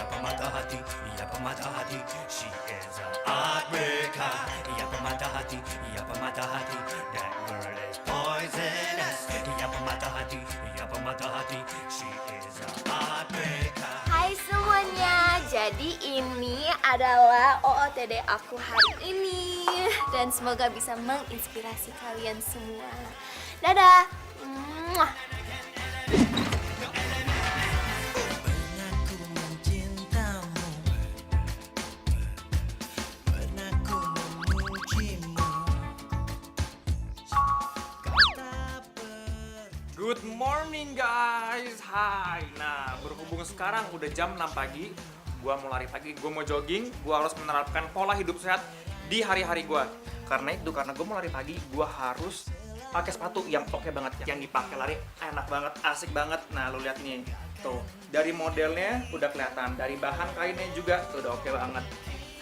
pemata hati, ia pemata hati. She is a heartbreaker. Ia pemata hati, ia pemata hati. That girl is poisonous. Ia pemata hati, ia pemata hati. She is a heartbreaker. Hai semuanya, jadi ini adalah OOTD aku hari ini. Dan semoga bisa menginspirasi kalian semua. Dadah. Mwah. Good morning guys, hai. Nah, berhubung sekarang udah jam 6 pagi, gua mau lari pagi, gua mau jogging, gua harus menerapkan pola hidup sehat di hari-hari gua. Karena gua mau lari pagi, gua harus pakai sepatu yang oke banget, yang dipakai lari enak banget, asik banget. Nah, lu lihat nih, tuh dari modelnya udah kelihatan, dari bahan kainnya juga tuh udah oke banget.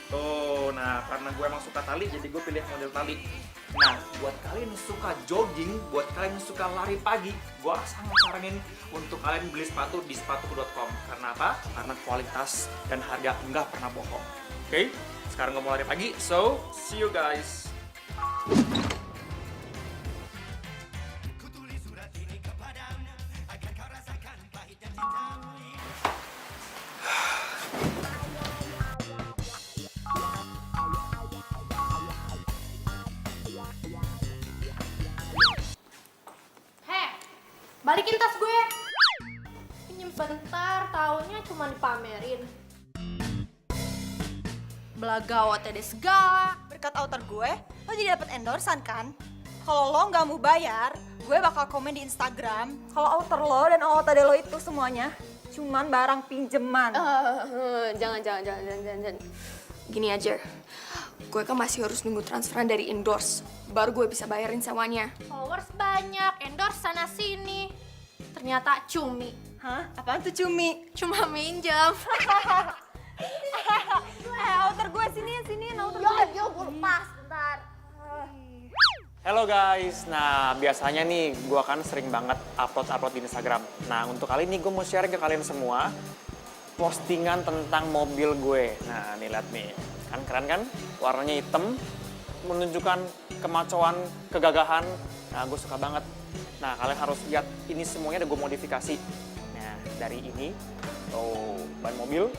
Tuh, nah karena gue emang suka tali, jadi gue pilih model tali. Nah, buat kalian yang suka jogging, buat kalian yang suka lari pagi, gue sangat saranin untuk kalian beli sepatu di sepatuku.com. Karena apa? Karena kualitas dan harga nggak pernah bohong. Oke? Sekarang gue mau lari pagi, so see you guys. Balikin tas gue. Pinjem bentar, taunya cuma dipamerin. Belaga OTD segala. Berkat outer gue, lo jadi dapet endorsan kan? Kalau lo nggak mau bayar, gue bakal komen di Instagram kalau outer lo dan OOTD lo itu semuanya cuman barang pinjeman. Jangan. Gini aja, gue kan masih harus nunggu transferan dari endorse, baru gue bisa bayarin semuanya. Followers banyak, endorse sana sini. Ternyata cumi. Hah? Apaan tuh cumi? Cuma minjem. Outer gue sini, outer gue. Yo, gue lepas bentar. Halo guys, nah biasanya nih gue kan sering banget upload di Instagram. Nah untuk kali ini gue mau share ke kalian semua postingan tentang mobil gue. Nah nih lihat nih, kan keren kan? Warnanya hitam, menunjukkan kemacoan, kegagahan. Nah gue suka banget. Nah kalian harus lihat, ini semuanya udah gue modifikasi. Nah dari ini, ban mobil.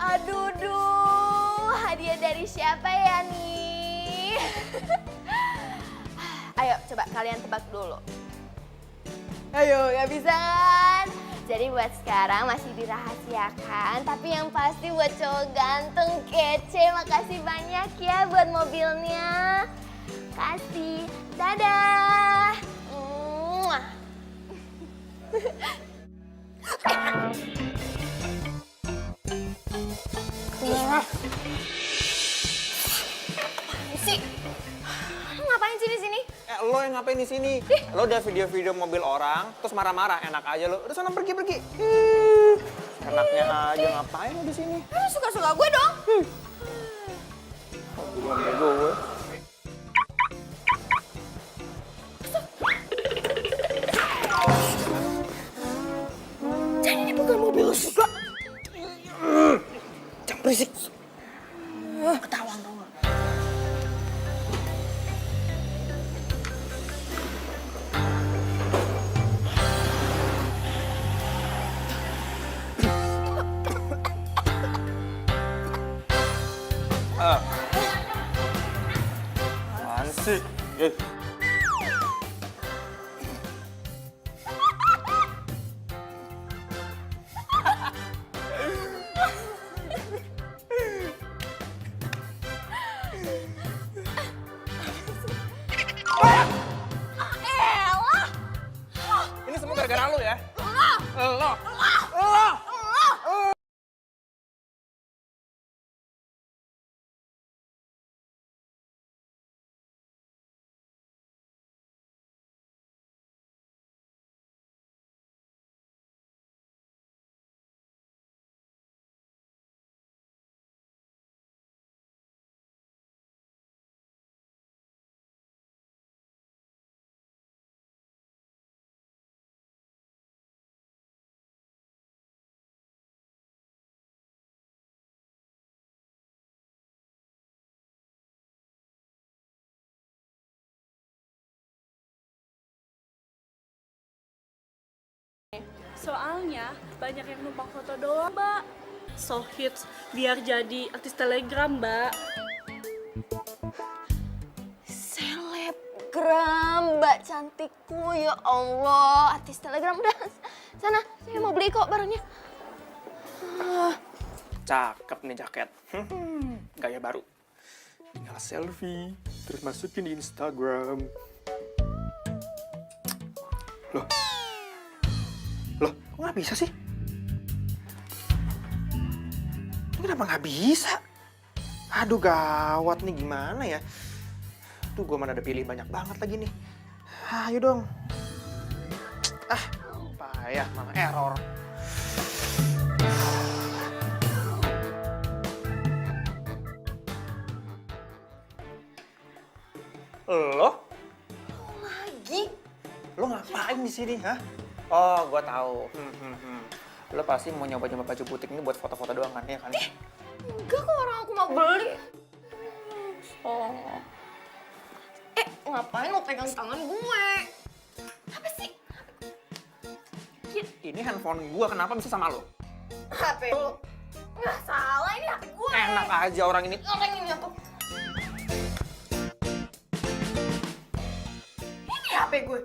Aduh, hadiah dari siapa ya nih? Ayo, coba kalian tebak dulu. Ayo, gak bisa kan? Jadi buat sekarang masih dirahasiakan, tapi yang pasti buat cowok ganteng, kece, makasih banyak ya buat mobilnya. Kasih, dadah. Mwah. Sih, lu ngapain sih di sini? Lo yang ngapain di sini? Lo udah video-video mobil orang, terus marah-marah, enak aja lo. Udah sana pergi. Enaknya aja ngapain lo di sini? Suka-suka gue dong. Belum gue. Jadi ini bukan mobil lu juga. Jangan berisik. Ketahuan dong. Apaan sih? Ini semua gara-gara lu ya? Lo! Soalnya banyak yang numpang foto doang, Mbak. So hits biar jadi artis telegram, Mbak. Selebgram, Mbak cantikku, ya Allah. Artis telegram, udah sana, saya mau beli kok barangnya. Cakep nih jaket. Gaya baru. Tinggal selfie, terus masukin di Instagram. Loh? Loh, kok nggak bisa sih? Ini kenapa nggak bisa? Aduh, gawat nih, gimana ya? Tuh, gue mana ada pilih banyak banget lagi nih. Ayo dong. Payah, malah error. Lo? Lagi? Lo ngapain di sini, hah? Oh, gue tahu. Lo pasti mau nyoba-nyoba baju butik ini buat foto-foto doang kan, ya kan? Enggak kok, orang aku mau beli. Oh. Ngapain lo pegang tangan gue? Apa sih? Ini handphone gue, kenapa bisa sama lo? HP lo? Nggak salah, ini HP gue. Enak aja orang ini. Orang ini apa? Ini HP gue.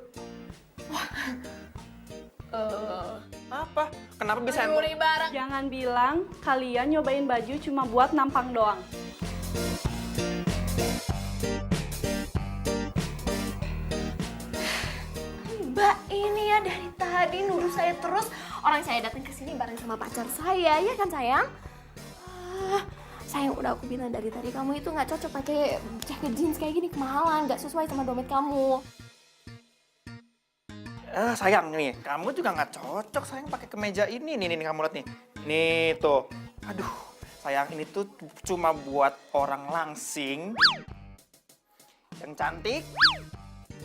Apa? Kenapa bisa handphone? Curi barang. Jangan bilang kalian nyobain baju cuma buat nampang doang. Mbak, ini ya dari tadi nuduh saya terus. Orang saya datang ke sini bareng sama pacar saya, ya kan sayang? Sayang, udah aku bilang dari tadi kamu itu nggak cocok pakai jaket jeans kayak gini, kemahalan, nggak sesuai sama dompet kamu. Sayang nih, kamu juga nggak cocok sayang pakai kemeja ini. Nih, kamu lihat nih. Nih tuh. Aduh, sayang ini tuh cuma buat orang langsing yang cantik.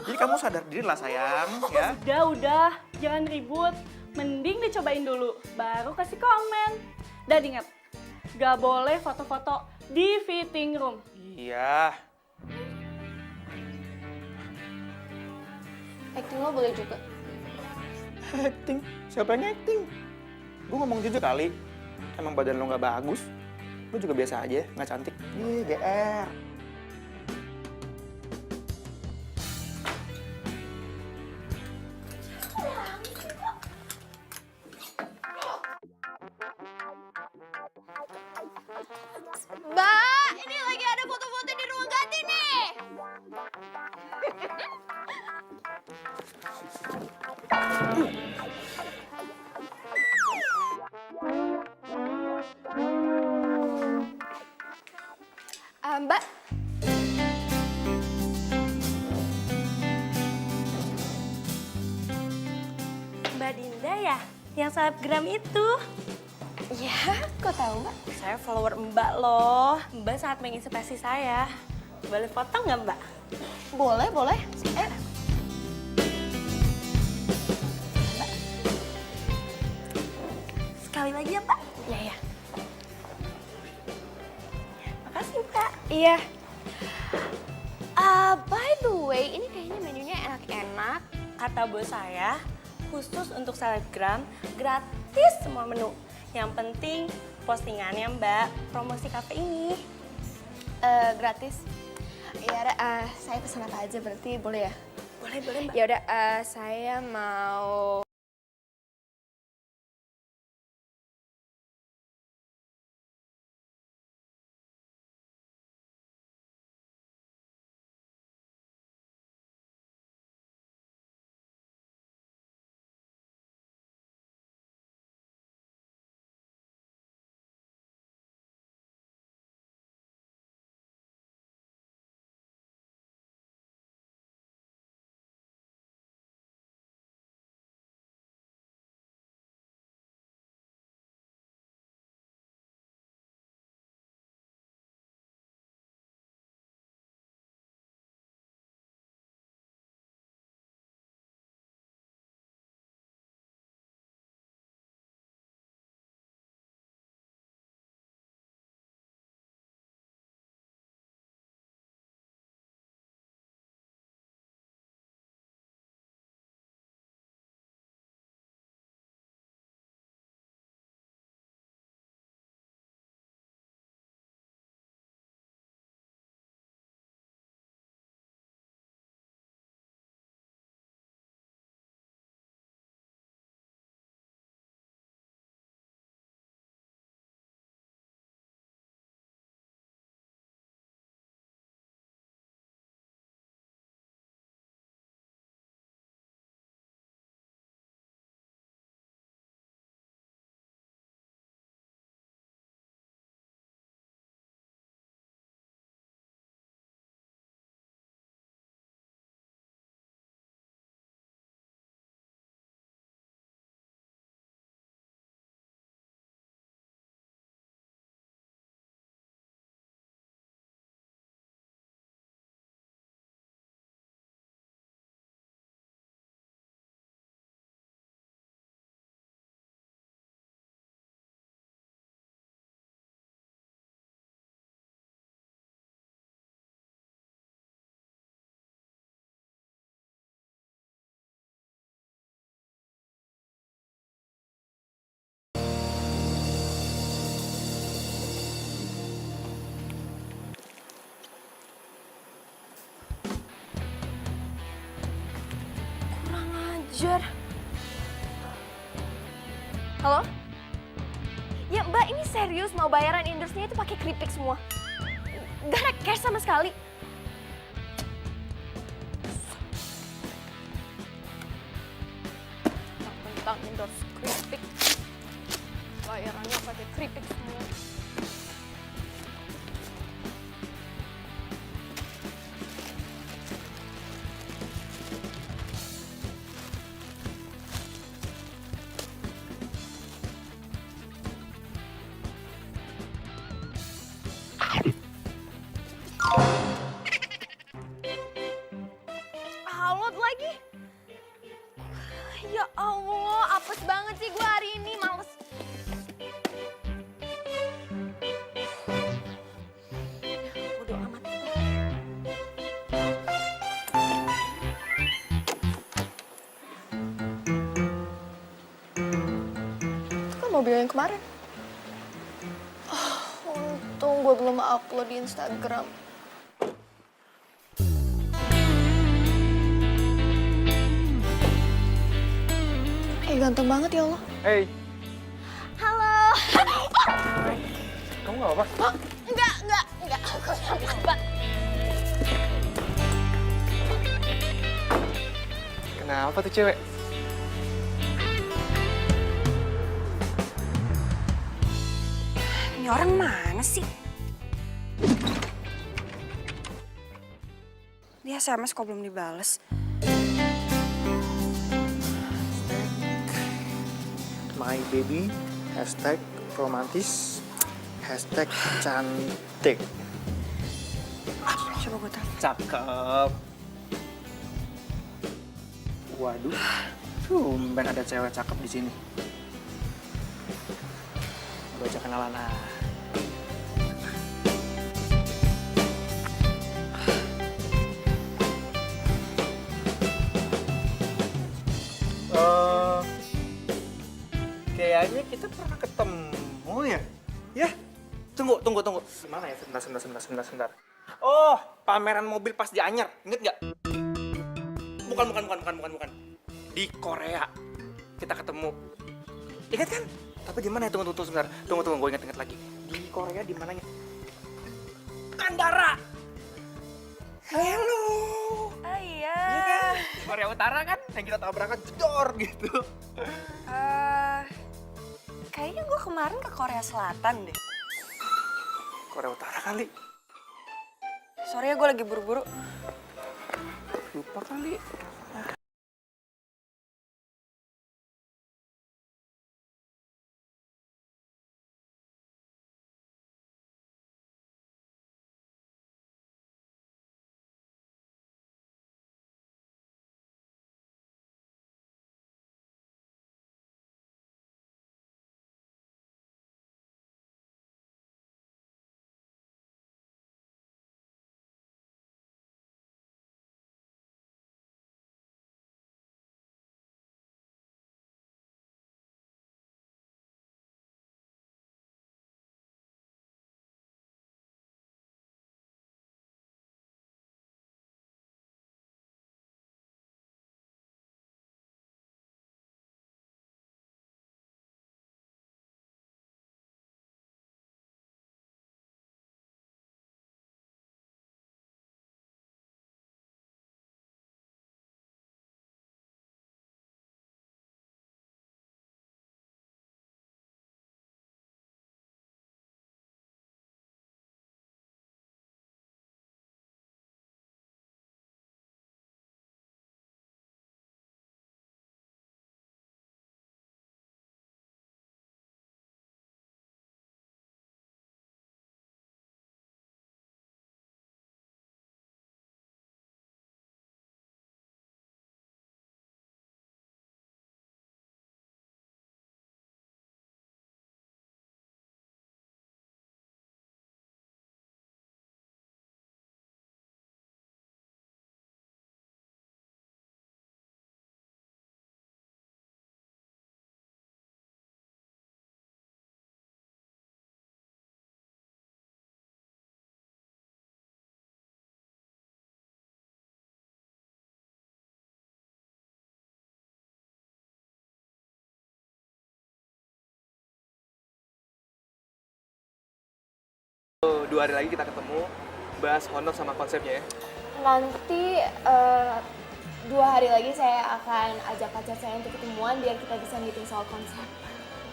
Jadi kamu sadar diri lah sayang, ya. Udah, jangan ribut. Mending dicobain dulu, baru kasih komen. Dan ingat, gak boleh foto-foto di fitting room. Iya. Acting lo boleh juga. Acting? Siapa yang acting? Gue ngomong jujur kali. Emang badan lo nggak bagus. Lo juga biasa aja, nggak cantik. GR. Mbak, ini lagi ada foto-foto di ruang ganti nih. Mbak. Mbak Dinda ya? Yang selebgram itu? Ya, kok tahu Mbak? Saya follower Mbak loh. Mbak sangat menginspirasi saya. Boleh foto nggak Mbak? Boleh, boleh. Sekali lagi ya Mbak? Ya, ya. Makasih Mbak. Iya. By the way, ini kayaknya menunya enak-enak. Kata bos saya, khusus untuk selebgram, gratis semua menu. Yang penting postingannya Mbak, promosi kafe ini. Gratis. Ya, saya pesan apa aja berarti boleh ya? Boleh Mbak. Ya udah, saya mau Jer. Halo? Ya Mbak, ini serius mau bayaran endorse-nya itu pakai keripik semua. Gak ada cash sama sekali. Tentang endorse keripik. Bayarannya pakai keripik semua. Upload lagi. Ya Allah, apes banget sih gue hari ini, males. Bodo amat. Itu kan mobil yang kemarin. Untung gue belum upload di Instagram. Ganteng banget ya Allah. Hey, Halo. kamu gak apa-apa? Oh, enggak. Aku apa. Kenapa tuh cewek? Ini orang mana sih? Dia SMS kok belum dibales. My baby, hashtag romantis, hashtag cantik. Coba gue telepon. Cakep. Waduh, tumben ada cewek cakep di sini. Gue ajak kenalan Kayaknya kita pernah ketemu ya? Ya, tunggu. Mana ya? Sebentar. Oh, pameran mobil pas di Anyer, inget nggak? Bukan. Di Korea kita ketemu. Ingat kan? Tapi di mana ya? Tunggu sebentar. Tunggu, gue inget lagi. Di Korea di mananya? Kandara. Hello. Oh iya. Iya kan? Di Korea Utara kan? Yang kita tabrakan jedor gitu. Kayaknya gue kemarin ke Korea Selatan deh. Korea Utara kali. Sorry ya, gue lagi buru-buru. Lupa kali. 2 hari lagi kita ketemu, bahas honor sama konsepnya ya. Nanti 2 hari lagi saya akan ajak pacar saya untuk ketemuan biar kita bisa meeting soal konsep.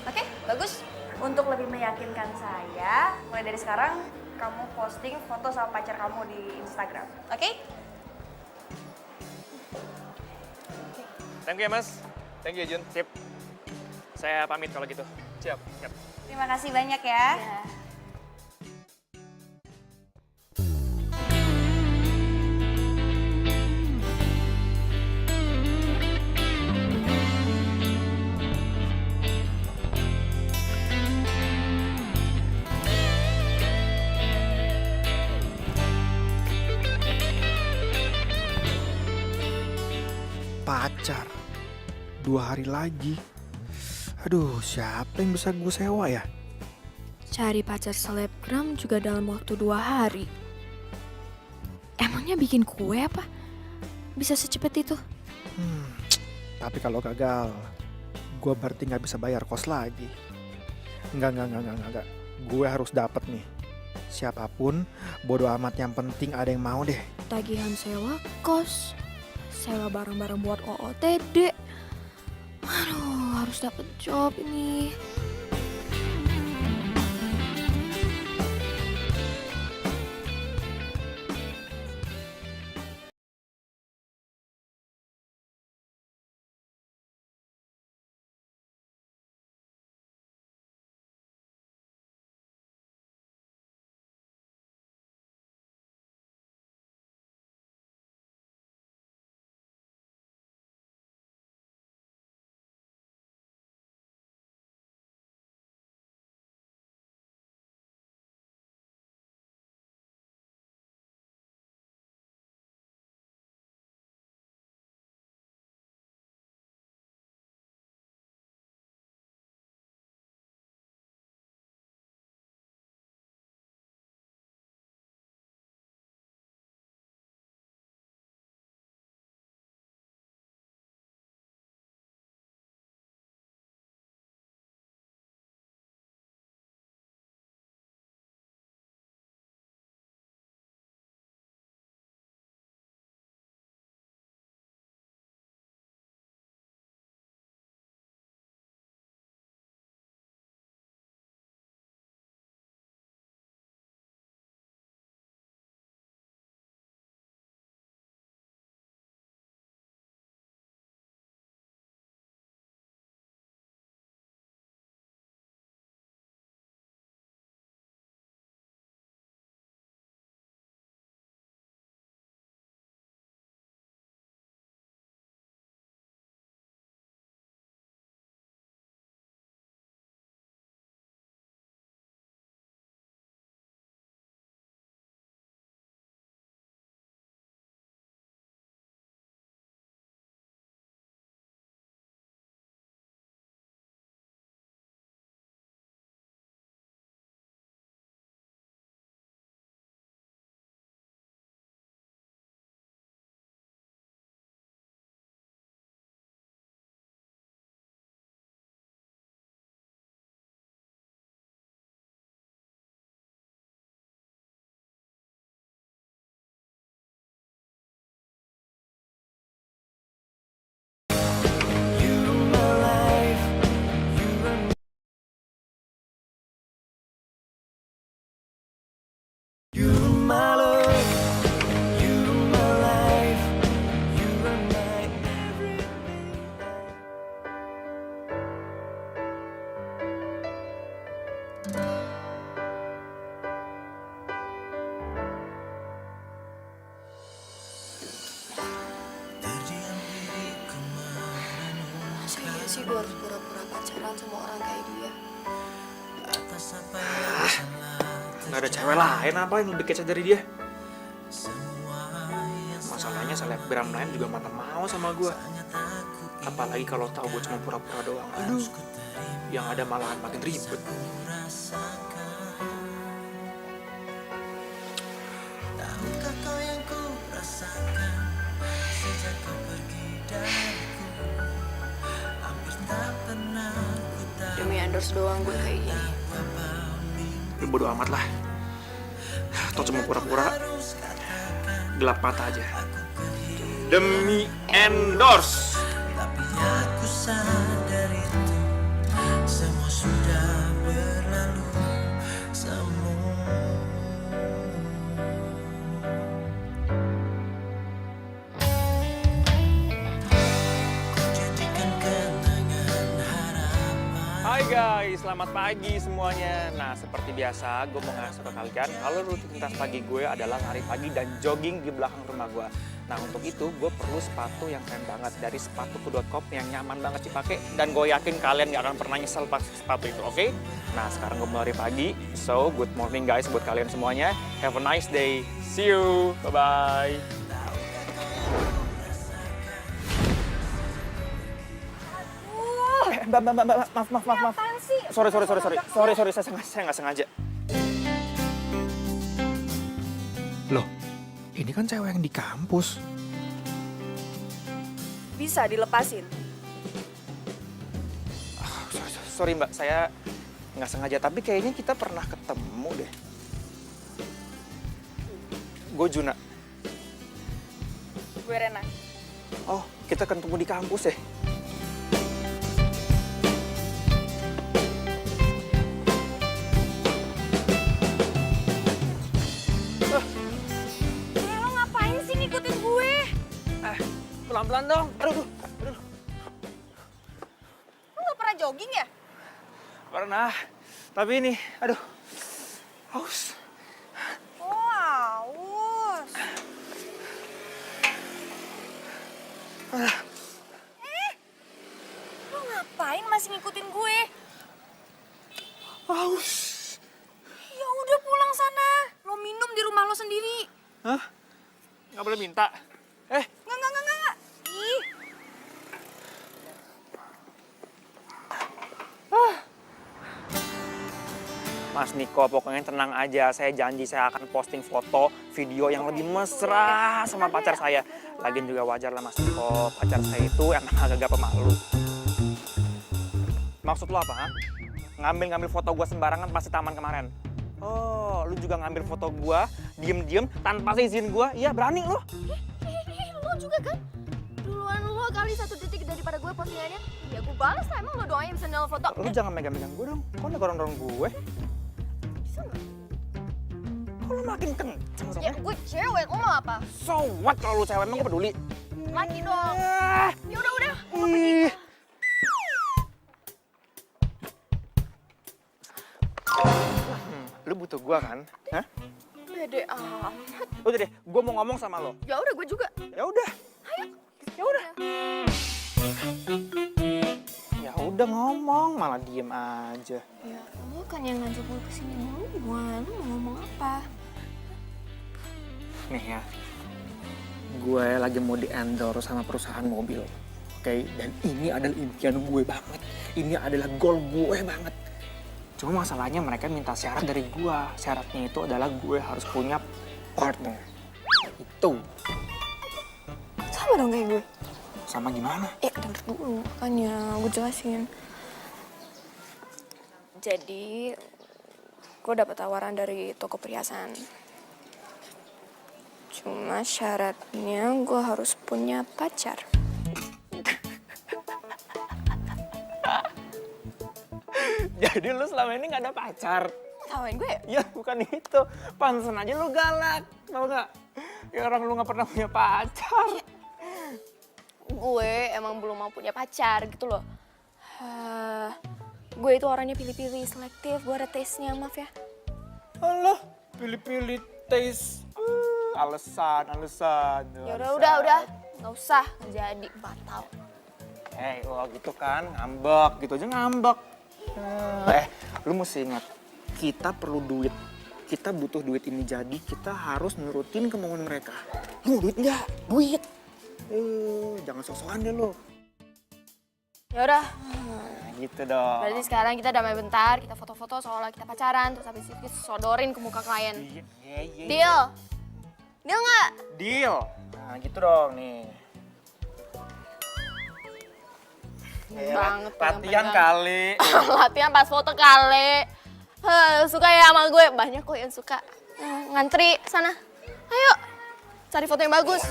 Oke, bagus. Untuk lebih meyakinkan saya, mulai dari sekarang kamu posting foto sama pacar kamu di Instagram. Oke? Thank you ya Mas. Thank you Jun. Sip. Saya pamit kalau gitu. Siap. Terima kasih banyak ya. Pacar 2 hari lagi. Aduh, siapa yang bisa gue sewa ya? Cari pacar selebgram juga dalam waktu 2 hari. Emangnya bikin kue apa? Bisa secepat itu? Tapi kalau gagal, gue berarti nggak bisa bayar kos lagi. Enggak. Gue harus dapet nih. Siapapun, bodo amat, yang penting ada yang mau deh. Tagihan sewa kos, sewa barang-barang buat OOTD. Aduh, harus dapet job ini. Sih gue harus pura-pura pacaran sama orang kayak dia. Nggak ada cewek lain apa yang lebih kece dari dia? Masalahnya selebgram lain juga mana mau sama gue. Apalagi kalau tahu gue cuma pura-pura doang. Aduh, yang ada malahan makin ribet. Tahukah kau yang ku rasakan sejak kau pergi dariku? Hampir tak pernah ku tahu. Demi endorse doang gue kayak gini. Lu bodo amat lah. Atau cuma pura-pura gelap mata aja. Demi endorse. Tapi aku sadar itu semua sudah berlalu semua. Ku jadikan kenangan harapan. Hai guys, selamat pagi semuanya. Nah, seperti biasa, gue mau ngasih ke kalian kalau rutinitas pagi gue adalah lari pagi dan jogging di belakang rumah gue. Nah, untuk itu gue perlu sepatu yang keren banget dari sepatuku.com yang nyaman banget dipakai dan gue yakin kalian gak akan pernah nyesel pakai sepatu itu, oke? Nah, sekarang gue mau lari pagi. So, good morning guys buat kalian semuanya. Have a nice day. See you. Bye-bye. Mbak, maaf. Sorry, saya nggak sengaja. Loh, ini kan cewek yang di kampus. Bisa dilepasin. Sorry mbak, saya nggak sengaja. Tapi kayaknya kita pernah ketemu deh. Gue Juna. Gue Rena. Oh, kita ketemu di kampus ya? Lo ngapain sih ngikutin gue? Pelan-pelan dong. Aduh. Lo gak pernah jogging ya? Pernah. Tapi ini, aduh. Haus. Oh, aus. Lo ngapain masih ngikutin gue? Haus. Ya udah pulang sana. Lo minum di rumah lo sendiri. Hah? Nggak boleh minta? Enggak. Ih. Mas Niko, pokoknya tenang aja. Saya janji saya akan posting foto, video yang lebih mesra sama pacar saya. Lagian juga wajar lah Mas Niko, pacar saya itu emang agak pemalu. Maksud lo apa, ha? Ngambil foto gua sembarangan pas di taman kemarin. Oh, lu juga ngambil foto gua, diem-diem, tanpa izin gua? Iya, berani lo. Lo juga kan? Duluan lo kali 1 detik daripada gue postingannya. Ya gue balas lah, emang lo doanya bisa nol foto. Lu jangan megang-megang gua dong. Kok dorong-dorong gue? Bisa nggak? Kok lu makin kenceng Ya soalnya? gue cewek, lo mau apa? So what kalau lu cewek, emang gua peduli? Lagi dong. Ah, Ya udah, gue pergi. ih. Lu butuh gua kan? Hah? Bede amat. Udah deh, gua mau ngomong sama lo. Ya udah, gue juga. Ya udah. Ya udah. Ya udah ngomong, malah diem aja. Ya, lo kan yang ngajak gue kesini dulu. Gimana mau ngomong apa? Nih ya, gue lagi mau di-endorse sama perusahaan mobil. Oke, dan ini adalah impian gue banget. Ini adalah goal gue banget. Cuma masalahnya mereka minta syarat dari gue. Syaratnya itu adalah gue harus punya partner. Itu. Sama dong kayak gue. Sama gimana? Denger dulu, makanya gue jelasin. Jadi, gue dapet tawaran dari toko perhiasan. Cuma syaratnya gue harus punya pacar. Jadi lu selama ini gak ada pacar? Tawain gue ya? Ya bukan itu, pantesan aja lu galak, tau gak? Ya orang lu gak pernah punya pacar. Gue emang belum mau punya pacar gitu loh. Gue itu orangnya pilih-pilih, selektif, gue ada taste-nya, maaf ya. Alah, pilih-pilih taste. Alasan. Ya udah, nggak usah, nggak jadi, batal. Wah gitu kan, ngambek, gitu aja ngambek. Lu mesti ingat, kita perlu duit. Kita butuh duit ini, jadi kita harus nurutin kemauan mereka. Lu duit nggak? Duit. Jangan sok-sokan deh lu. Ya udah. Gitu dong. Berarti sekarang kita damai bentar, kita foto-foto seolah kita pacaran, terus habis itu kita sodorin ke muka klien. Iya. Deal? Deal nggak? Deal. Nah gitu dong nih. Banget. Latihan kali. Latihan pas foto kali. Suka ya sama gue? Banyak kok yang suka. ngantri sana. Ayo, cari foto yang bagus.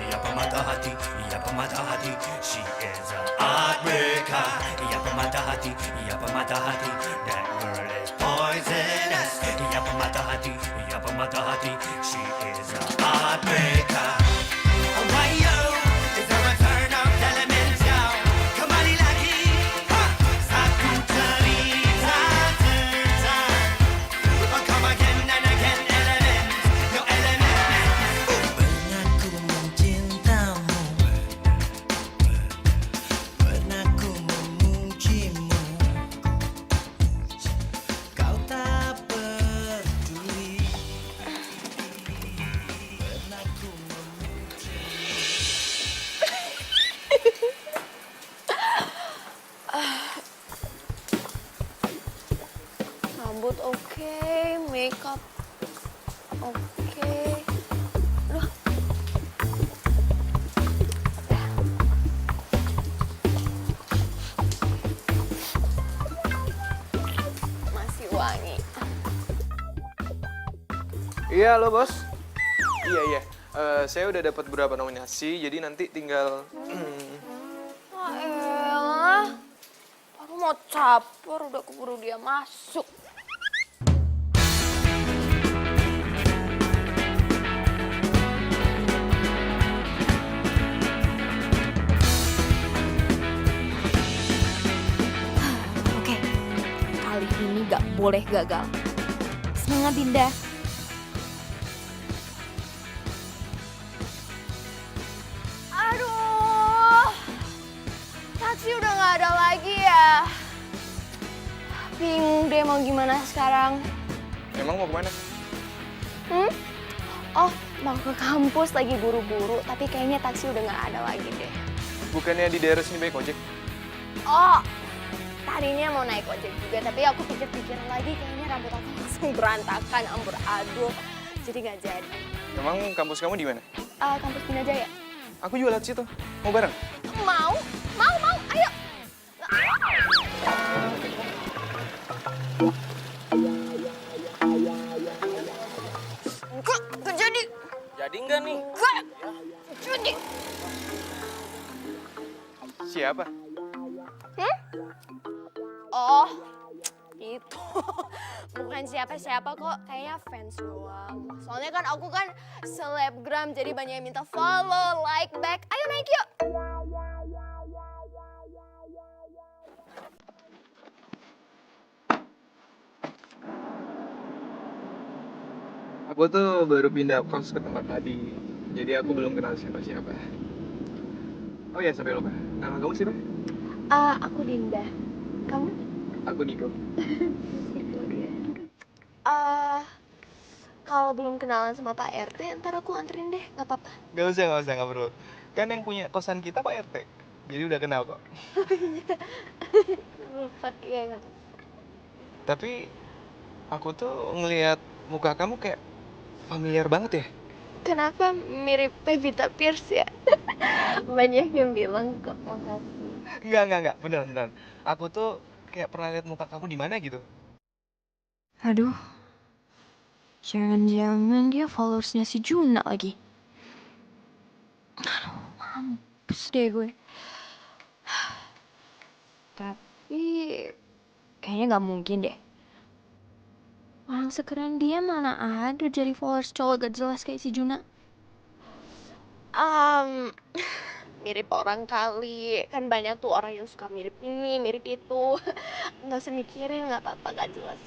Ia pemata hati, she is an heartbreaker. Ia pemata hati, that girl is poisonous. Ia pemata hati, she is an heartbreaker. Oh, why yo? Is there a turn up elemental? Kembali lagi, satu cerita tentang. Oh, come again and again, element, your element. Pernah ku mencintamu, pernah ku memujimu, kau tak peduli. Pernah ku Rambut oke, makeup oke. Aduh. Masih wangi. Iya, halo bos. Iya. Saya udah dapat beberapa nominasi, jadi nanti tinggal... Ah elah. Baru mau caper udah keburu dia masuk. Oke, kali ini gak boleh gagal. Semangat Dinda. Aduh, taksi udah gak ada lagi ya. Bingung deh mau gimana sekarang. Emang mau kemana? Oh, mau ke kampus lagi buru-buru, tapi kayaknya taksi udah gak ada lagi deh. Bukannya di daerah sini baik ojek? Oh, tadinya mau naik ojek juga, tapi aku pikir-pikir lagi kayaknya rambut aku langsung berantakan, amburadul, jadi gak jadi. Emang kampus kamu di mana? Kampus Bina Jaya. Aku juga lewat situ. Mau bareng? Mau, ayo. Enggak jadi. Jadi enggak nih? Enggak jadi. Siapa? Oh, itu bukan siapa-siapa kok, kayaknya fans doang. Soalnya kan aku kan selebgram, jadi banyak yang minta follow, like back. Ayo naik yuk. Aku tuh baru pindah kos ke tempat tadi, jadi aku belum kenal siapa-siapa. Oh ya, sampai lupa. Nama kamu siapa? Aku Dinda. Kamu? Aku Niko. Kalau belum kenalan sama Pak RT, ntar aku anterin deh, nggak apa-apa. Gak usah, gak perlu. Kan yang punya kosan kita Pak RT, jadi udah kenal kok. Lupa, iya. Tapi aku tuh ngelihat muka kamu kayak familiar banget ya. Kenapa mirip Pevita Pierce ya? Banyak yang bilang kok, makasih. Enggak, beneran. Aku tuh kayak pernah lihat muka kamu di mana gitu. Aduh, jangan-jangan dia followersnya si Juna lagi. Aduh, mampus deh gue. Tapi kayaknya gak mungkin deh. Orang sekeren dia mana ada jadi followers cowok gak jelas kayak si Juna. Mirip orang kali. Kan banyak tuh orang yang suka mirip ini, mirip itu. Nggak usah mikirin, nggak apa-apa, gak jelas.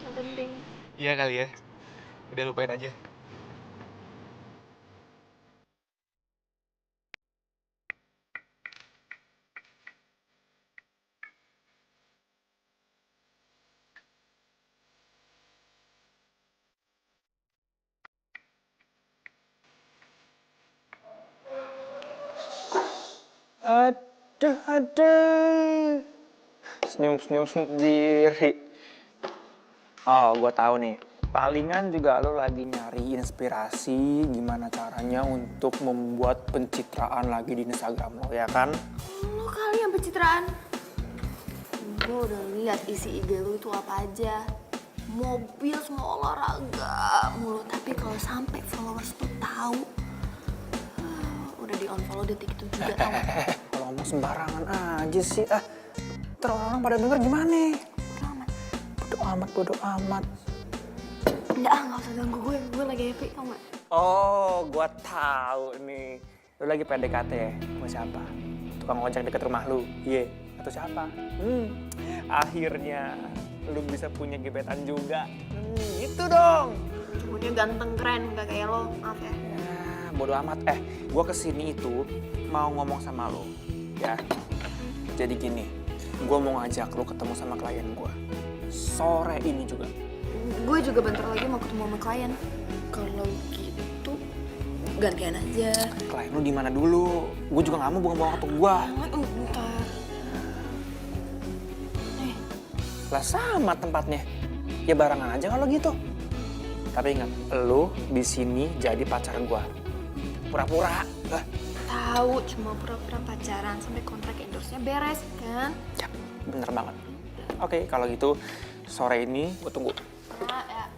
Yang penting. Iya kali ya. Udah lupain aja. Aduh. Senyum sendiri. Oh, gue tahu nih. Palingan juga lo lagi nyari inspirasi gimana caranya untuk membuat pencitraan lagi di Instagram lo, ya kan? Lo kali yang pencitraan. gue udah lihat isi IG lu itu apa aja. Mobil semua olahraga mulu. Tapi kalau sampai followers lu tahu, udah di unfollow detik itu juga tau gak? Kalau ngomong sembarangan aja sih. Terus orang pada denger gimana? Bodo amat. Enggak, nggak usah ganggu gue lagi happy tau gak? Oh, gua tahu nih. Lu lagi PDKT ya? Sama siapa? Tukang ojek deket rumah lu? Iya. Atau siapa? Akhirnya lu bisa punya gebetan juga. Gitu dong. Cowoknya ganteng keren, gak kayak lo, maaf ya. Ya, bodo amat. Gua kesini itu mau ngomong sama lu. Ya. Jadi gini, gua mau ngajak lu ketemu sama klien gua. Sore ini juga. Gue juga bentar lagi mau ketemu sama klien. Kalau gitu, gantian aja. Klien lu di mana dulu? Gue juga nggak mau buang-buang waktu gue. Bentar. Lah sama tempatnya. Ya barengan aja kalau gitu. Tapi ingat, lu di sini jadi pacar gue. Pura-pura. Tahu, cuma pura-pura pacaran sampai kontrak endorse-nya beres kan? Ya, bener banget. Oke, kalau gitu sore ini gue tunggu. Ya.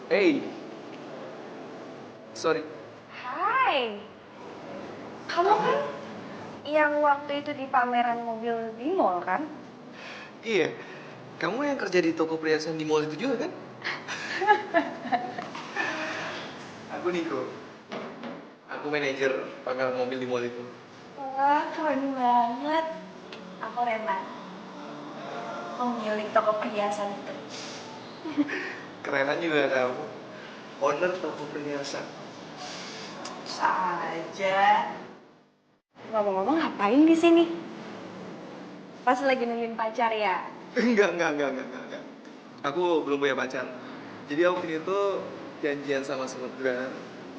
Hey. Sorry. Hai, kamu kan yang waktu itu di pameran mobil di mall kan? Iya. Kamu yang kerja di toko perhiasan di mall itu juga kan? Aku Niko. Aku manajer pameran mobil di mall itu. Wah, keren banget. Aku Rena, pemilik toko perhiasan itu. Kerenan juga kamu. Owner toko perhiasan. Saja. Ngomong-ngomong ngapain di sini? Pas lagi nungguin pacar ya? Enggak. Aku belum punya pacar. Jadi aku ini tuh janjian sama selebgram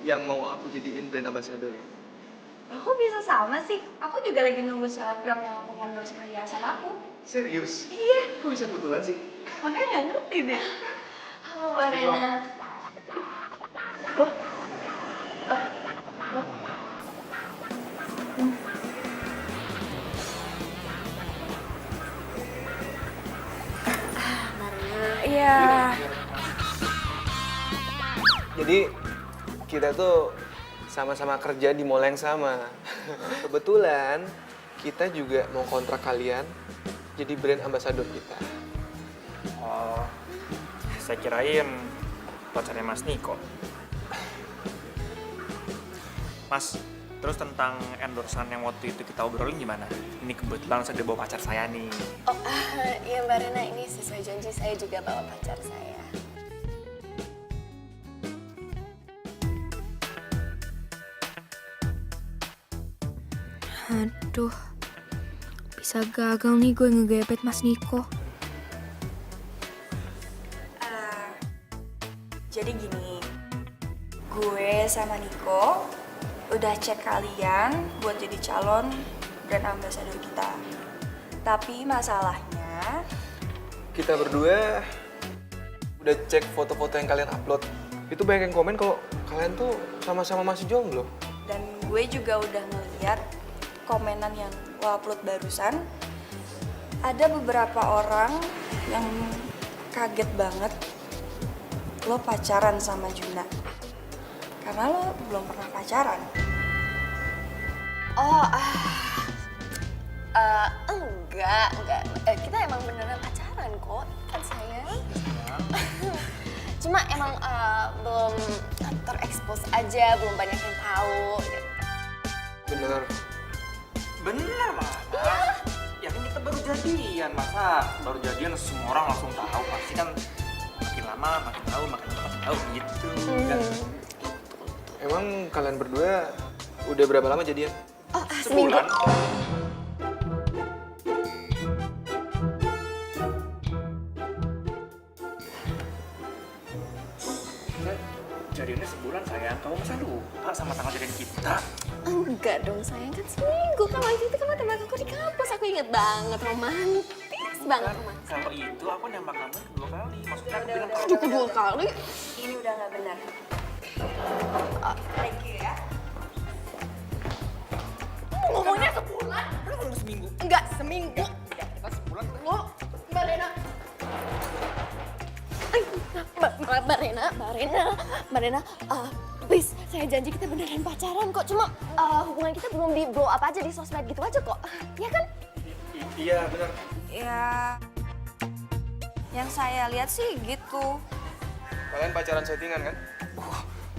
yang mau aku jadiin brand ambassador. Aku bisa sama sih. Aku juga lagi nunggu selebgram yang mau endorse perhiasan aku. Serius? Iya. Kok bisa kebetulan sih? Makanya nggak ngerti deh. Halo, Mbak Rena. Iya. Jadi kita tuh sama-sama kerja di mall yang sama. Kebetulan kita juga mau kontrak kalian jadi brand ambassador kita. Oh, saya kirain pacarnya Mas Niko. Mas, terus tentang endorsan yang waktu itu kita obrolin gimana? Ini kebetulan saya bawa pacar saya nih. Oh, iya Mbak Rena, ini sesuai janji saya juga bawa pacar saya. Aduh, bisa gagal nih gue ngegebet Mas Niko. Jadi gini, gue sama Niko udah cek kalian buat jadi calon brand ambassador kita. Tapi masalahnya, Kita berdua udah cek foto-foto yang kalian upload. Itu banyak yang komen kalau kalian tuh sama-sama masih jomblo. dan gue juga udah ngeliat komenan yang lo upload barusan. Ada beberapa orang yang kaget banget lo pacaran sama Juna. Karena lo belum pernah pacaran. Oh, enggak. Kita emang beneran pacaran kok, kan sayang. Cuma emang belum terekspos aja, belum banyak yang tahu. Bener. Bener, Mas. Ya kan kita baru jadian, masa baru jadian semua orang langsung tahu. Pasti kan makin lama makin tahu gitu. Emang kalian berdua udah berapa lama jadian? Oh, Sebulan. sayang, kamu masa lupa sama tanggal jadian kita? Enggak dong sayang, kan seminggu kan waktu itu kan udah nembak aku di kampus. Aku inget banget, romantis banget romantis. Kalau itu aku nembak kamu 2 kali, maksudnya aku bilang Aduh, kedua kali. Ini udah nggak benar. Thank you ya. Ngomongnya sebulan? Lu ngomong seminggu. Enggak, seminggu. Ya, kita sebulan. Lo, Mbak Rena. Ay, Mbak Rena, please, saya janji kita beneran pacaran kok. Cuma hubungan kita belum di blow up aja di sosmed gitu aja kok. Ya kan? Iya, benar. Ya, yang saya lihat sih gitu. Kalian pacaran settingan kan?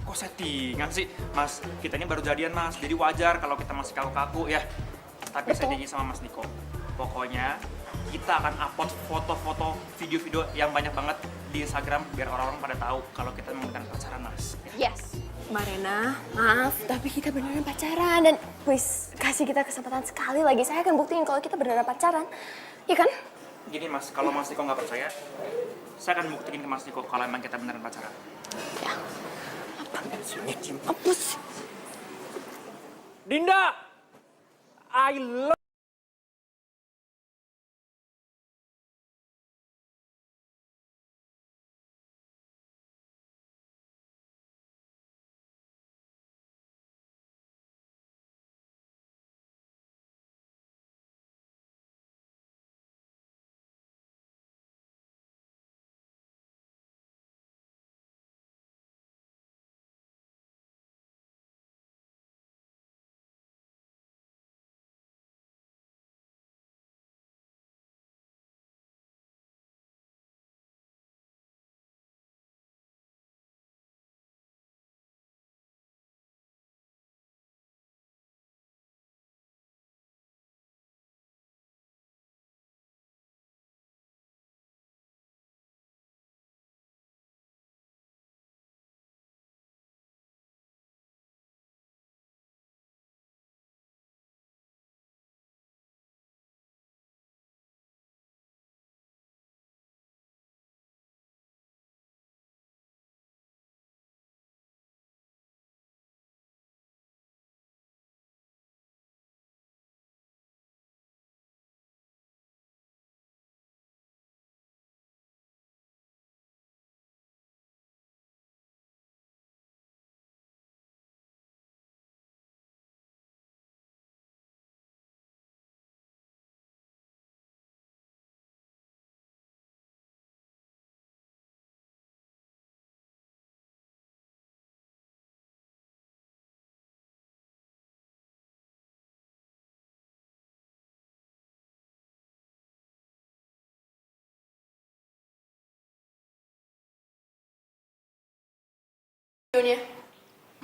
Kok settingan sih? Mas, kitanya baru jadian, Mas. Jadi wajar kalau kita masih kaku-kaku ya. Tapi saya janji sama Mas Niko. Pokoknya kita akan upload foto-foto, video-video yang banyak banget di Instagram biar orang-orang pada tahu kalau kita memang bukan pacaran, Mas. Yes. Mbak Rena, maaf, tapi kita beneran pacaran. Dan please, kasih kita kesempatan sekali lagi. Saya akan buktiin kalau kita beneran pacaran. Ya kan? Gini, Mas, kalau Mas Niko nggak percaya, saya akan buktiin ke Mas Niko kalau emang kita beneran pacaran. Ya. Apa sih? Dinda! I love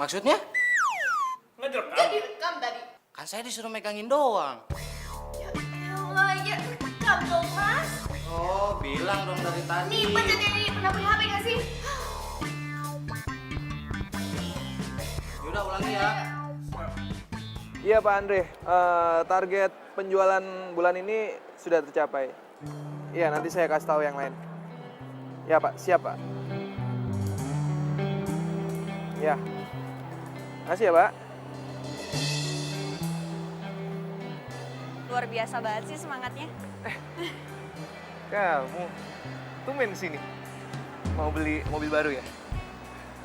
Maksudnya? nggak direkam. Dia direkam tadi. Kan saya disuruh megangin doang. Ya elah, ya rekam dong, Mas. Oh, bilang dong dari tadi. Nih, pencet ini. Pernah punya HP nggak sih? Yaudah, ulangi ya. Iya Pak Andre, target penjualan bulan ini sudah tercapai. Iya, nanti saya kasih tahu yang lain. Ya Pak, siap Pak. Ya, makasih ya Pak. Luar biasa banget sih semangatnya. Kamu tumben sini. Mau beli mobil baru ya?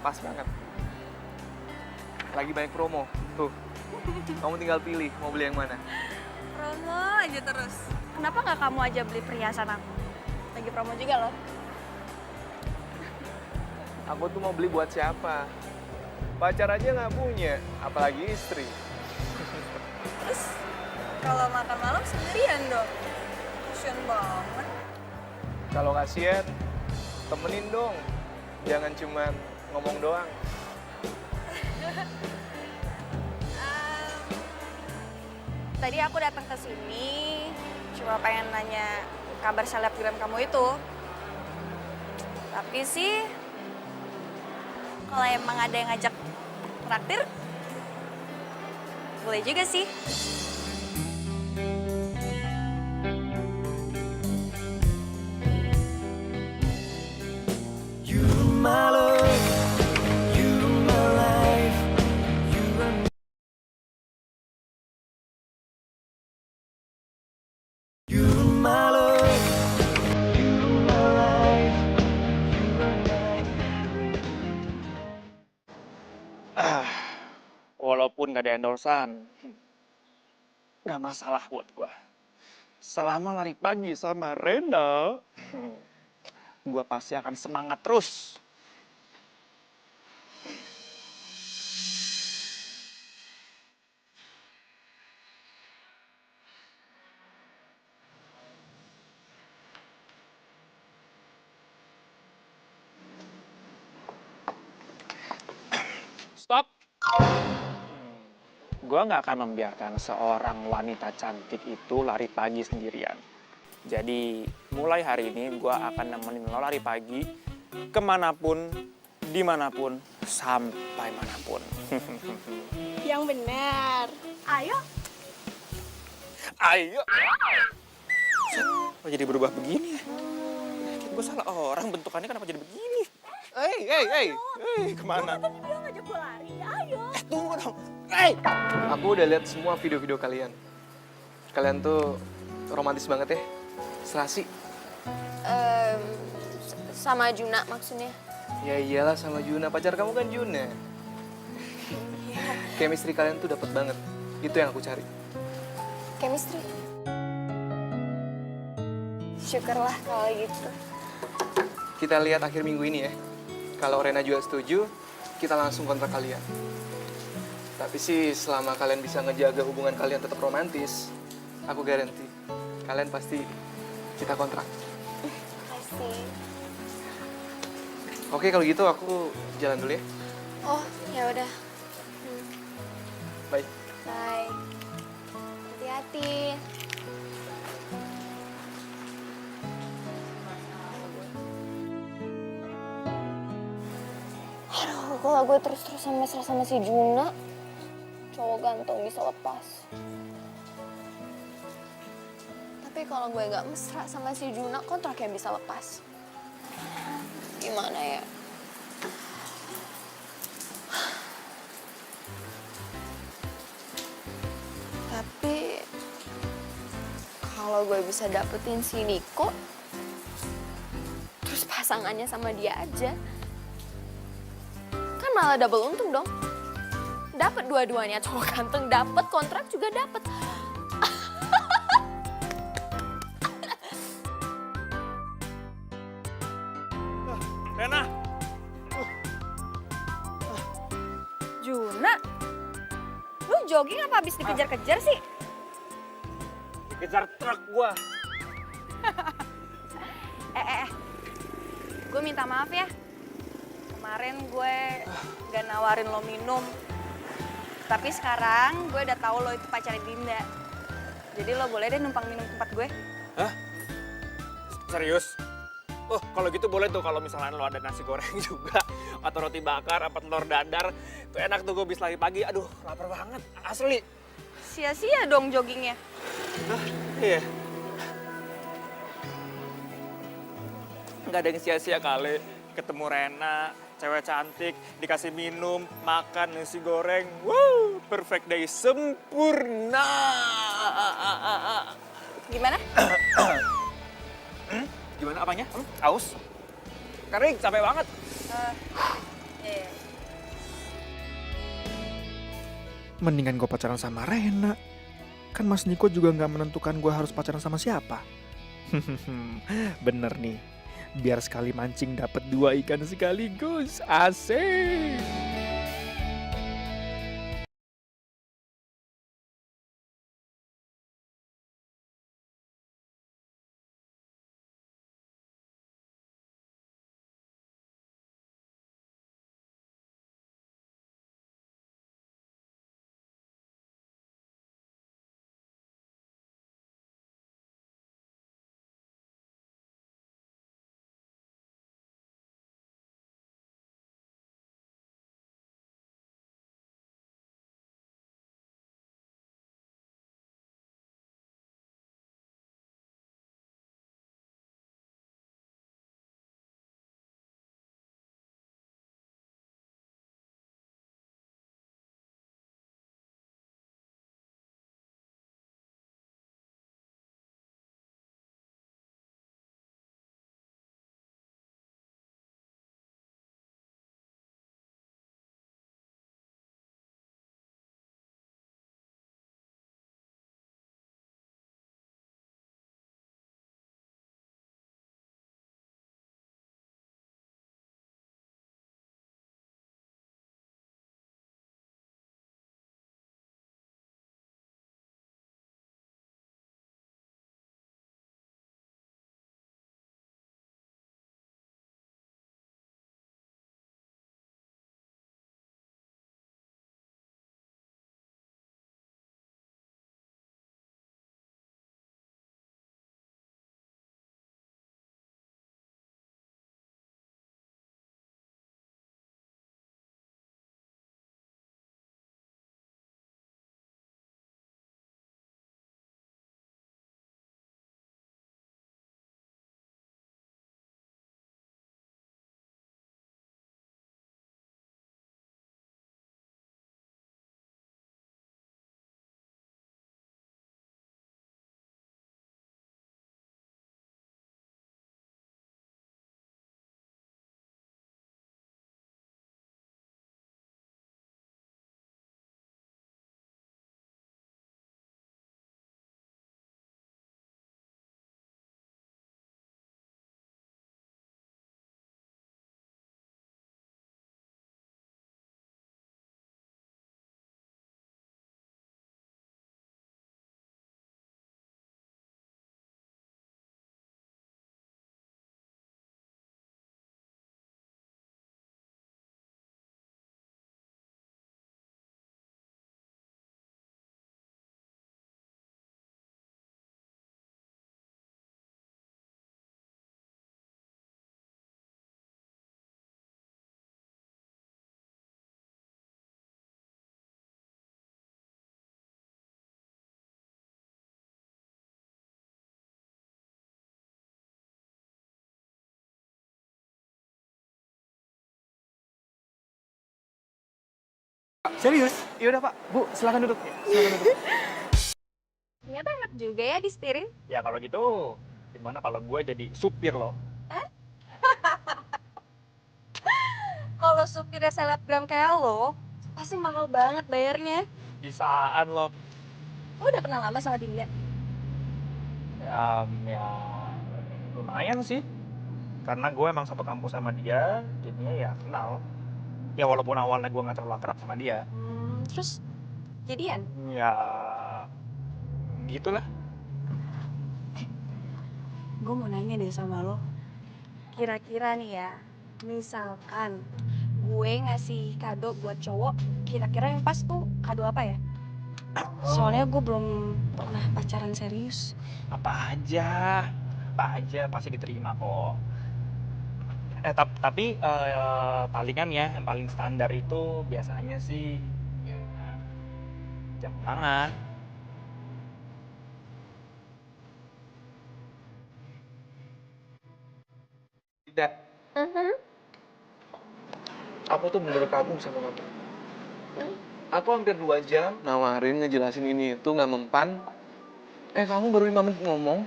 Pas banget. Lagi banyak promo. Tuh, kamu tinggal pilih mau beli yang mana. Promo aja terus. Kenapa nggak kamu aja beli perhiasan aku? Lagi promo juga loh. Aku tuh mau beli buat siapa? Pacar aja nggak punya, apalagi istri. Terus kalau makan malam sendirian dong. Kasian banget. Kalau kasihan, temenin dong. Jangan cuma ngomong doang. Tadi aku datang ke sini cuma pengen nanya kabar selebgram kamu itu. Tapi sih kalau emang ada yang ngajak traktir, boleh juga sih. You my love, you my life. You're my love. Walaupun gak ada endorsan, gak masalah buat gua. Selama lari pagi sama Rena, gua pasti akan semangat terus. Stop! Gua nggak akan membiarkan seorang wanita cantik itu lari pagi sendirian. Jadi, mulai hari ini gua akan nemenin lo lari pagi kemanapun, dimanapun, sampai manapun. Yang benar. Ayo. Ayo! Kok jadi berubah begini ya? Gue salah orang, bentukannya kenapa jadi begini? Hey, kemana? Tadi bilang ngajak gue lari, ya ayo. Tunggu dong. Hey! Aku udah lihat semua video-video kalian. Kalian tuh romantis banget ya. Serasi. Sama Juna maksudnya. Ya iyalah sama Juna, pacar kamu kan Juna. Chemistry kalian tuh dapet banget. Itu yang aku cari. Chemistry. Syukurlah kalau gitu. Kita lihat akhir minggu ini ya. Kalau Rena juga setuju, kita langsung kontrak kalian. Tapi sih selama kalian bisa ngejaga hubungan kalian tetap romantis, aku garanti kalian pasti kita kontrak. Makasih. Oke kalau gitu aku jalan dulu ya. Oh, ya udah. Bye. Bye. Hati-hati. Aduh, kalau gue terus-terusan mesra sama si Juna, cowok ganteng bisa lepas. Tapi kalau gue gak mesra sama si Juna, kontraknya bisa lepas. Gimana ya? Tapi kalau gue bisa dapetin si Niko, terus pasangannya sama dia aja, kan malah double untung dong. Dapet dua-duanya, cowok ganteng dapet, kontrak juga dapet. Rena, Juna, lu jogging apa habis dikejar-kejar sih? Dikejar truk gua. Gue minta maaf ya. Kemarin gue gak nawarin lo minum. Tapi sekarang gue udah tahu lo itu pacarnya Dinda. Jadi lo boleh deh numpang minum tempat gue. hah? Serius? Oh, kalau gitu boleh tuh kalau misalnya lo ada nasi goreng juga atau roti bakar, apa telur dadar. Itu enak tuh gue bisa lari pagi. Aduh, lapar banget. Asli. Sia-sia dong joggingnya. Iya. Nggak ada yang sia-sia kali. Ketemu Rena, cewek cantik, dikasih minum, makan nasi goreng. Wow, perfect day, sempurna. Gimana? Gimana apanya? Aus? Kering, capek banget. Iya. Mendingan gue pacaran sama Rena. Kan Mas Niko juga nggak menentukan gue harus pacaran sama siapa. Bener nih. Biar sekali mancing dapat 2 ikan sekaligus. Asik. Serius? Yaudah Pak, Bu, silakan duduk. Silakan duduk. Ternyata enak juga ya di setirin. Ya kalau gitu, gimana kalau gue jadi supir lo? Kalau supirnya selebgram kayak lo, pasti mahal banget bayarnya. Bisaan lo. Lo udah kenal lama sama dia? Ya lumayan sih. Karena gue emang satu kampus sama dia, jadinya ya kenal. Ya walaupun awalnya gue gak terlalu akrab sama dia. Terus jadian? Ya gitulah. Gue mau nanya deh sama lo. Kira-kira nih ya, misalkan gue ngasih kado buat cowok, kira-kira yang pas tuh kado apa ya? Soalnya gue belum pernah pacaran serius. Apa aja pasti diterima kok. Tapi palingan ya, yang paling standar itu biasanya sih ya, jam tangan. Tidak. Aku tuh bener kagum sama kamu. Aku hampir 2 jam nawarin ngejelasin ini itu nggak mempan. Kamu baru 5 menit ngomong,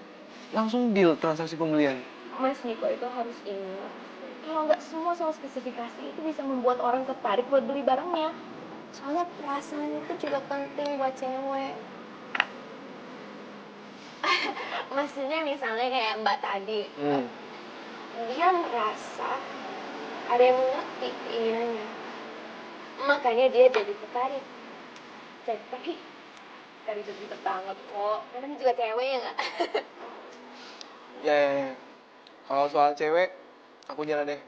langsung deal transaksi pembelian. Mas Niko itu harus ingat, kalau nggak semua soal spesifikasi itu bisa membuat orang tertarik buat beli barangnya. Soalnya perasaan itu juga penting buat cewek. Maksudnya misalnya kayak Mbak tadi, dia merasa ada yang mengerti keinginannya, makanya dia jadi tertarik. Tapi dari ribet banget kok, karena juga cewek ya nggak? Ya. Kalau soal cewek, aku nyala deh.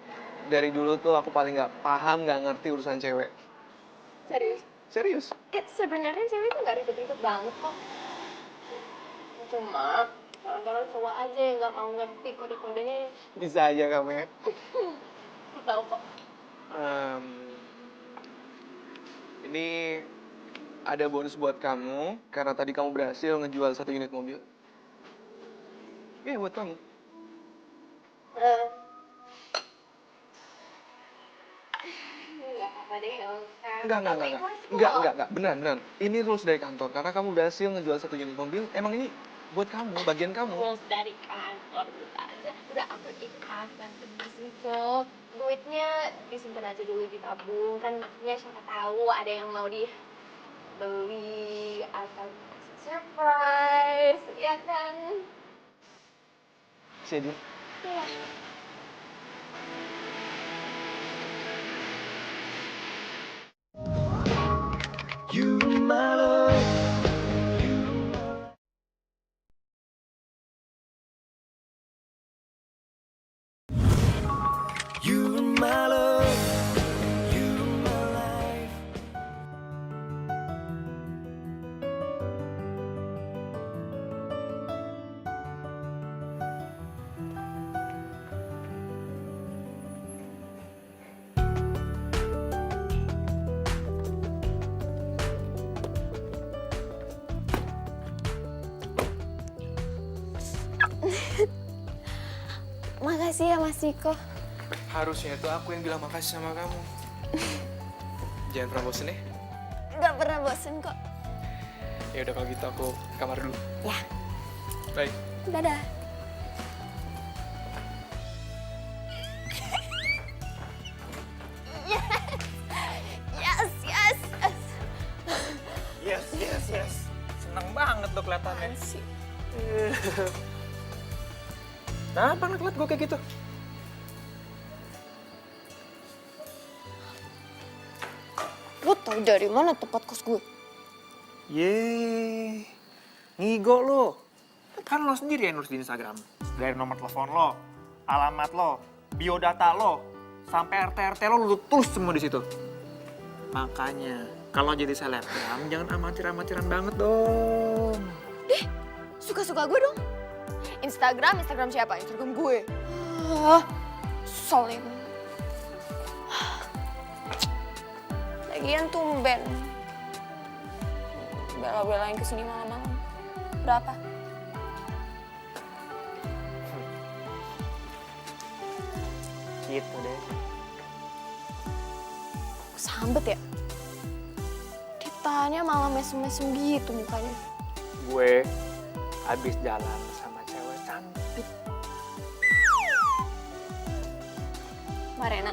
Dari dulu tuh aku paling nggak paham, nggak ngerti urusan cewek. Serius? Serius? Sebenarnya cewek itu nggak ribet-ribet banget kok. Cuma kalau cowok aja yang nggak mau ngerti kode-kodenya. Bisa aja kamu ya. Tahu kok. Ini ada bonus buat kamu karena tadi kamu berhasil ngejual 1 unit mobil. Buat kamu. Nggak apa-apa deh, Enggak. Beneran. Ini rules dari kantor. Karena kamu berhasil ngejual 1 unit mobil, emang ini buat kamu, bagian kamu. Rules dari kantor udah aku ikatan kok. Duitnya disimpan aja dulu, ditabung, kan maksudnya siapa tahu ada yang mau dibeli atau surprise, ya kan? Jadi, Iya. Makasih ya Mas Niko. harusnya itu aku yang bilang makasih sama kamu. Jangan pernah bosen ya. Gak pernah bosen kok. Ya udah kalau gitu aku ke kamar dulu. Ya. Baik. Dadah. Yes. Seneng banget lo kelihatannya. Kenapa ngeliat gue kayak gitu? Lo tau dari mana tempat kos gue? Yeay, ngigo lo. Kan lo sendiri yang nulis di Instagram. Dari nomor telepon lo, alamat lo, biodata lo, sampai RT lo tulis semua di situ. Makanya, kalau jadi selebgram jangan amatir-amatiran banget dong. Suka-suka gue dong. Instagram siapa? Instagram gue. Soalnya. Lagian tumben. Bela-belain kesini malam-malam. Berapa? Gitu deh. Sambet ya? Matanya malah mesem-mesem gitu mukanya. Gue habis jalan sama cewek cantik. Marena.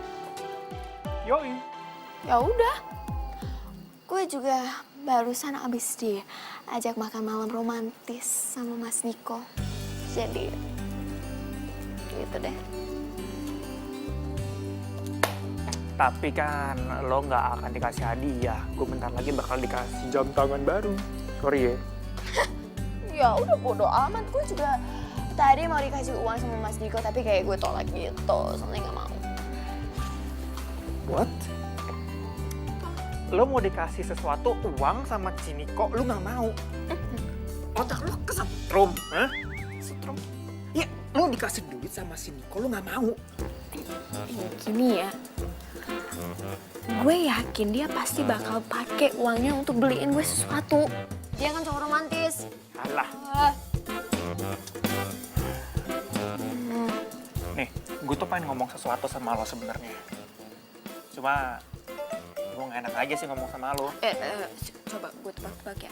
Yoi. Ya udah. Gue juga barusan abis diajak makan malam romantis sama Mas Niko. Jadi gitu deh. Tapi kan lo nggak akan dikasih hadiah. Gue bentar lagi bakal dikasih jam tangan baru. Sorry ya. Ya udah bodo amat, gue juga tadi mau dikasih uang sama Mas Niko tapi kayak gue tolak gitu, soalnya nggak mau. What? Lo mau dikasih sesuatu uang sama Ciniko, lo nggak mau? Otak lo kesetrum, hah? Setrum. Ya, lo dikasih duit sama Ciniko, lo nggak mau? Gini ya, gue yakin dia pasti bakal pakai uangnya untuk beliin gue sesuatu. Dia kan cowok romantis. Alah. Nih, gue tuh pengen ngomong sesuatu sama lo sebenarnya. Cuma gue gak enak aja sih ngomong sama lo. Coba gue tebak-tebak ya.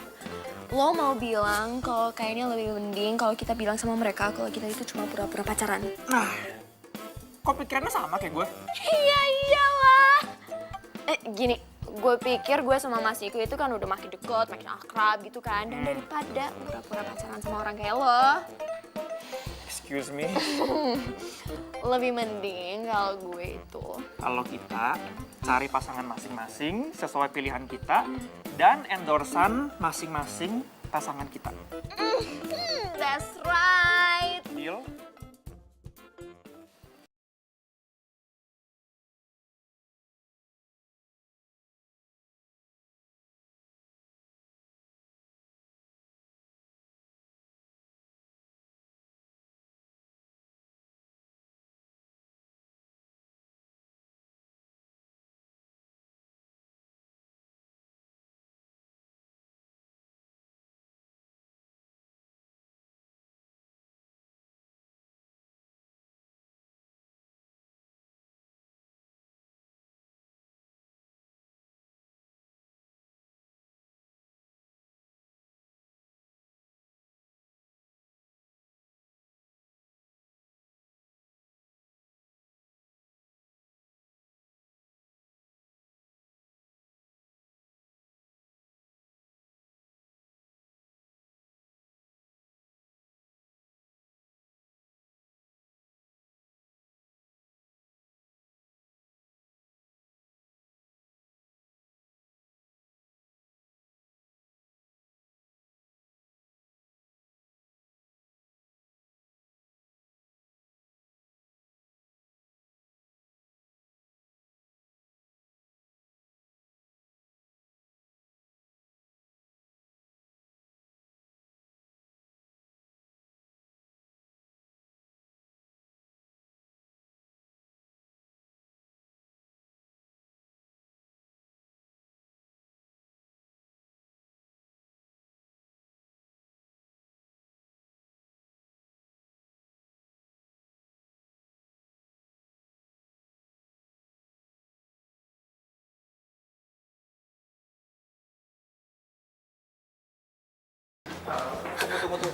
Lo mau bilang kalau kayaknya lebih mending kalau kita bilang sama mereka kalau kita itu cuma pura-pura pacaran. Nah, kok pikirannya sama kayak gue? Iya iyalah. Gini, gue pikir gue sama Mas Niko itu kan udah makin deket, makin akrab gitu kan. Dan daripada pura-pura pacaran sama orang kayak lo, Excuse me. lebih mending kalau gue itu. Kalau kita cari pasangan masing-masing sesuai pilihan kita dan endorsan masing-masing pasangan kita. That's right. Deal?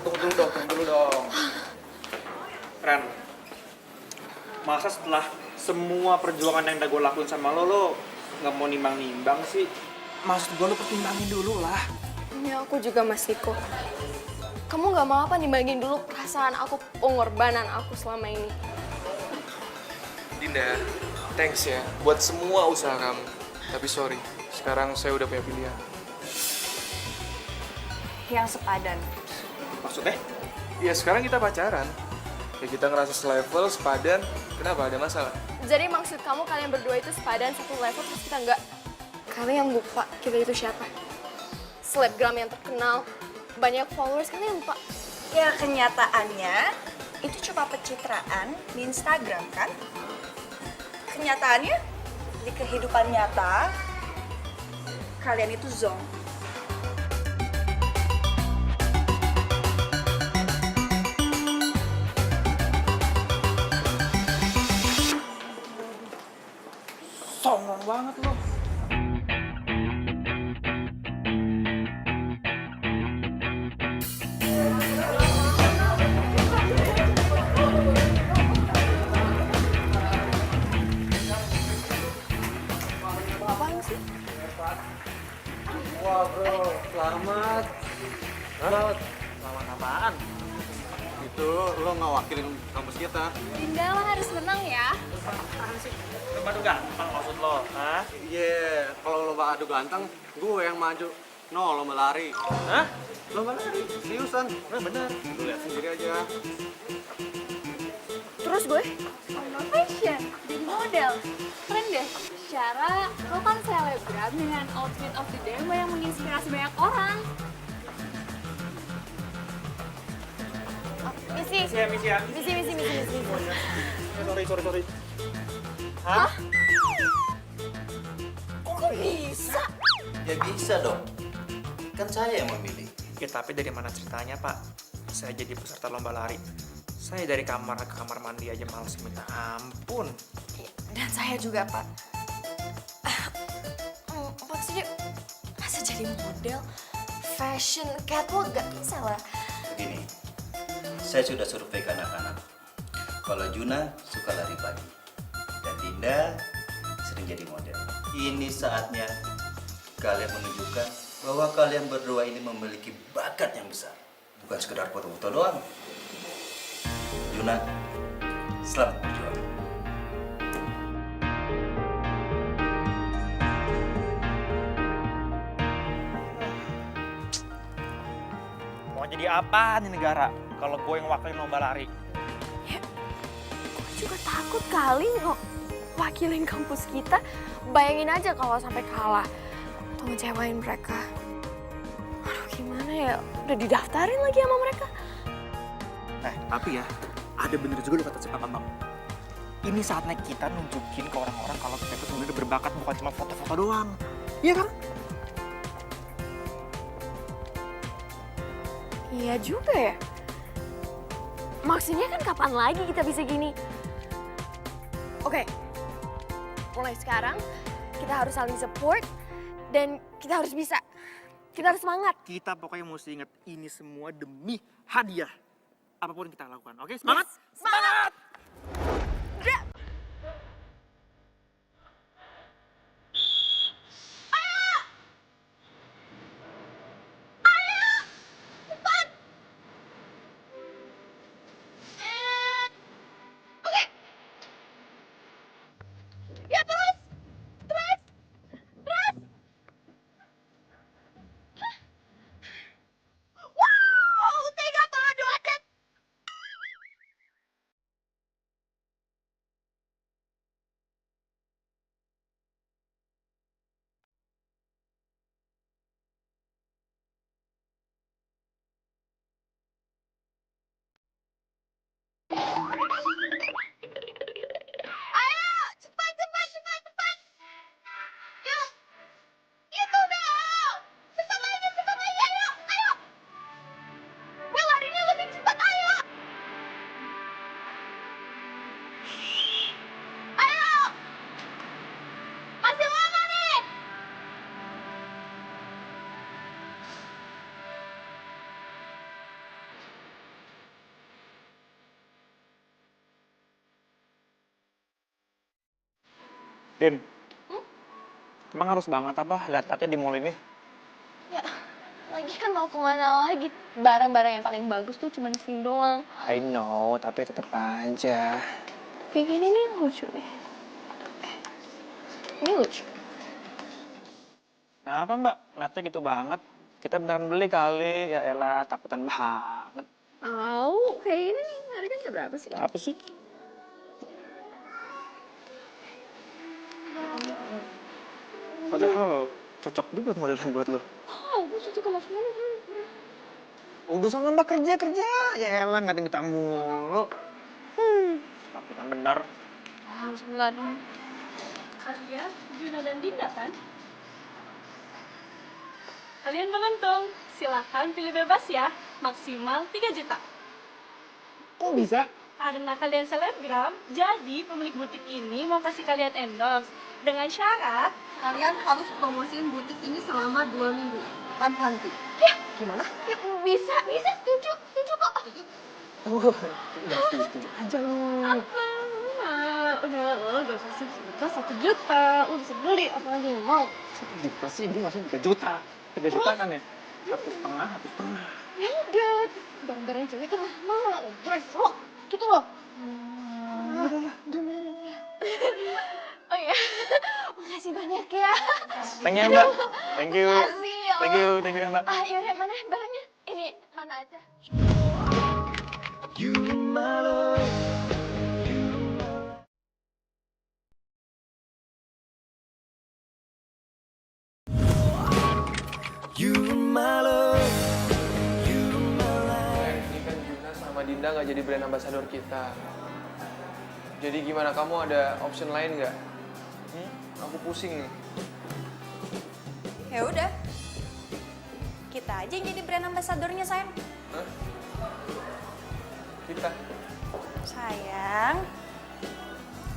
Tunggu dulu dong. Ren, masa setelah semua perjuangan yang udah gue lakuin sama lo nggak mau nimbang-nimbang sih? Maksud gue lo pertimbangin dulu lah. Ya aku juga Mas Niko. Kamu nggak mau apa nimbangin dulu perasaan aku, pengorbanan aku selama ini. Dinda, thanks ya buat semua usaha kamu. Tapi sorry, sekarang saya udah punya pilihan. Yang sepadan. Maksudnya? Ya sekarang kita pacaran. Ya kita ngerasa selevel, sepadan. Kenapa? Ada masalah? Jadi maksud kamu kalian berdua itu sepadan satu level terus kita nggak? Kalian lupa kita itu siapa? Selebgram yang terkenal, banyak followers, kalian lupa? Ya kenyataannya itu cuma pencitraan di Instagram kan? Kenyataannya di kehidupan nyata kalian itu zonk. Songong banget lo. gitu, lo ngawakilin kampus kita. Dinda lo harus menang ya. Lu adu gampang maksud lo, hah? Iya, kalau lomba adu ganteng, gue yang maju. No, lomba lari. Hah? Lomba lari, seriusan. Nah, bener. Lu lihat sendiri aja. Terus gue sama fashion, jadi model. Keren deh. Secara lo kan selebgram dengan outfit of the day yang menginspirasi banyak orang. Misi. Misi ya. Sorry. Hah? Kok bisa? Ya bisa dong. Kan saya yang memilih. Ya tapi dari mana ceritanya, Pak? Saya jadi peserta lomba lari. Saya dari kamar ke kamar mandi aja males minta ampun. Dan saya juga, Pak. Maksudnya, masa jadi model? Fashion, catwalk gak bisa lah. Begini, saya sudah survei ke anak-anak. Kalau Juna suka lari pagi, dan Dinda sering jadi model. Ini saatnya kalian menunjukkan bahwa kalian berdua ini memiliki bakat yang besar. Bukan sekedar foto-foto doang. Juna, selamat berjuang. Mau jadi apa nih negara kalau gue yang wakilin lomba lari? Gue juga takut kali wakilin kampus kita. Bayangin aja kalau sampai kalah atau ngecewain mereka. Aduh gimana ya, udah didaftarin lagi sama mereka. Tapi ya, ada bener juga lo kata si Papa Bang. Ini saatnya kita nunjukin ke orang-orang kalau kita itu sebenarnya berbakat bukan cuma foto-foto doang. Iya kan? Iya juga ya. Maksudnya kan kapan lagi kita bisa gini? Oke, mulai sekarang kita harus saling support dan kita harus bisa. Kita harus semangat. Kita pokoknya mesti ingat ini semua demi hadiah. Apapun yang kita lakukan, oke? Semangat! Yes, semangat! Din, emang harus banget apa lihat-lihatnya di mall ini? Ya, lagi kan mau kemana lagi? Barang-barang yang paling bagus tuh cuma di sini doang. I know, tapi tetap aja. Kayak gini nih lucu nih. Ini lucu. Kenapa mbak? Lihatnya gitu banget. Kita beneran beli kali, ya elah takutan banget. Kayak ini nih, harganya berapa sih? Apa sih? Padahal cocok juga modelnya buat lo. Gue cocok sama semua. Udah sama mbak kerja. Ya elah nggak ada yang kita mulu. Takutan bener. Alhamdulillah dong. Kalian, Juna dan Dinda kan? Kalian menonton, silakan pilih bebas ya, maksimal 3 juta. Kok bisa? Karena kalian selebgram, jadi pemilik butik ini mau kasih kalian endorse. Dengan syarat, kalian harus promosiin butik ini selama 2 minggu. Tanpa henti. Ya, gimana? Ya, bisa, setuju kok. Udah setuju aja lo. Udah usah 1 juta, udah sebeli, apalagi yang mau. 1 juta sih, ini maksudnya 3 juta. 3 juta kan ya? 1,5. Ya udah, gambaran cewek kan lama besok gitu loh. Oh iya, makasih banyak ya. Thank you, Mbak. Thank you. Makasih ya. Thank you, Mbak. Ah, yaudah, mana barangnya? Ini mana aja? Ini kan Juna sama Dinda nggak jadi brand ambassador kita. Jadi gimana, kamu ada option lain nggak? Aku pusing nih. Ya udah. Kita aja yang jadi brand ambassadornya, sayang. Hah? Kita? Sayang,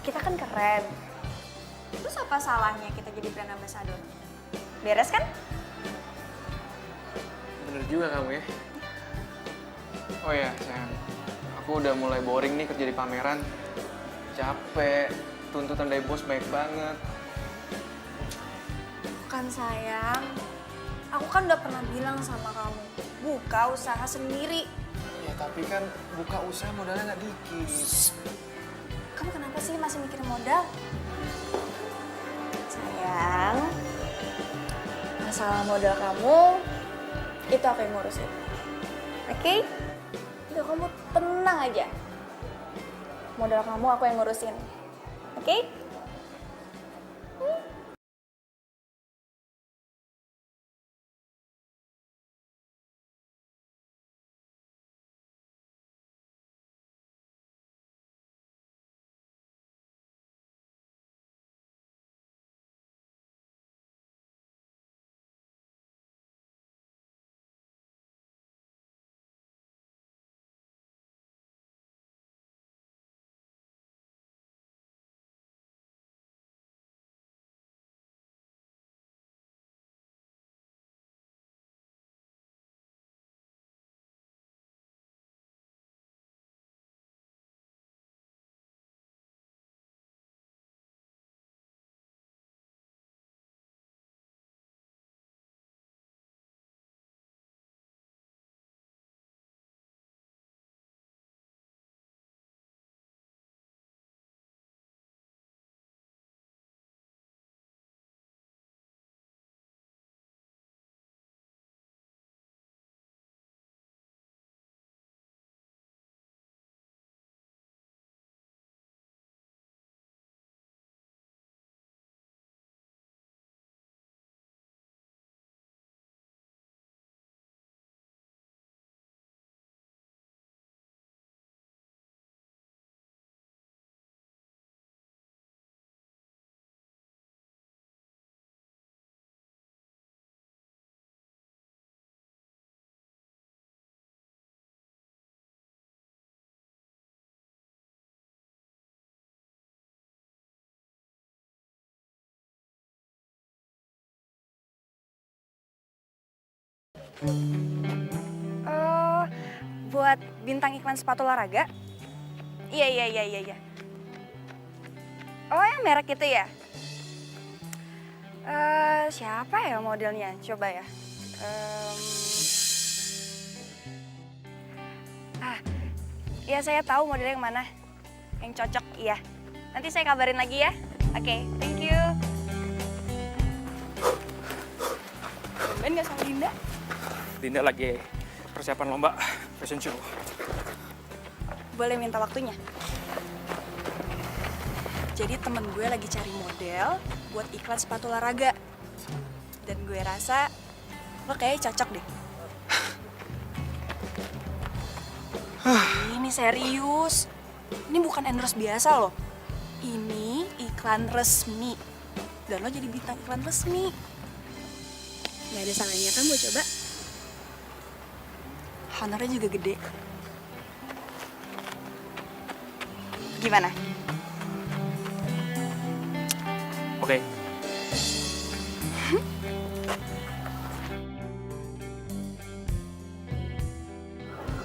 kita kan keren. Terus apa salahnya kita jadi brand ambassador? Beres kan? Bener juga kamu ya. Oh ya, sayang. Aku udah mulai boring nih kerja di pameran. Capek, tuntutan dari bos baik banget. Bukan sayang, aku kan udah pernah bilang sama kamu, buka usaha sendiri. Ya tapi kan buka usaha modalnya nggak dikit. Kamu kenapa sih masih mikir modal? Sayang, masalah modal kamu, itu aku yang ngurusin. Oke? Udah, kamu tenang aja. Modal kamu aku yang ngurusin. Oke? Buat bintang iklan sepatu olahraga? Iya. Oh, yang merek itu ya? Siapa ya modelnya? Coba ya. Ya saya tahu modelnya yang mana. Yang cocok, iya. Nanti saya kabarin lagi ya. Oke, thank you. Ben nggak sama Dinda? Dinda lagi persiapan lomba fashion show. Boleh minta waktunya? Jadi temen gue lagi cari model buat iklan sepatu olahraga. Dan gue rasa lo kayaknya cocok deh. Ini serius. Ini bukan endorse biasa loh. Ini iklan resmi. Dan lo jadi bintang iklan resmi. Gak ada salahnya kan gue coba? Honornya juga gede. Gimana? Oke.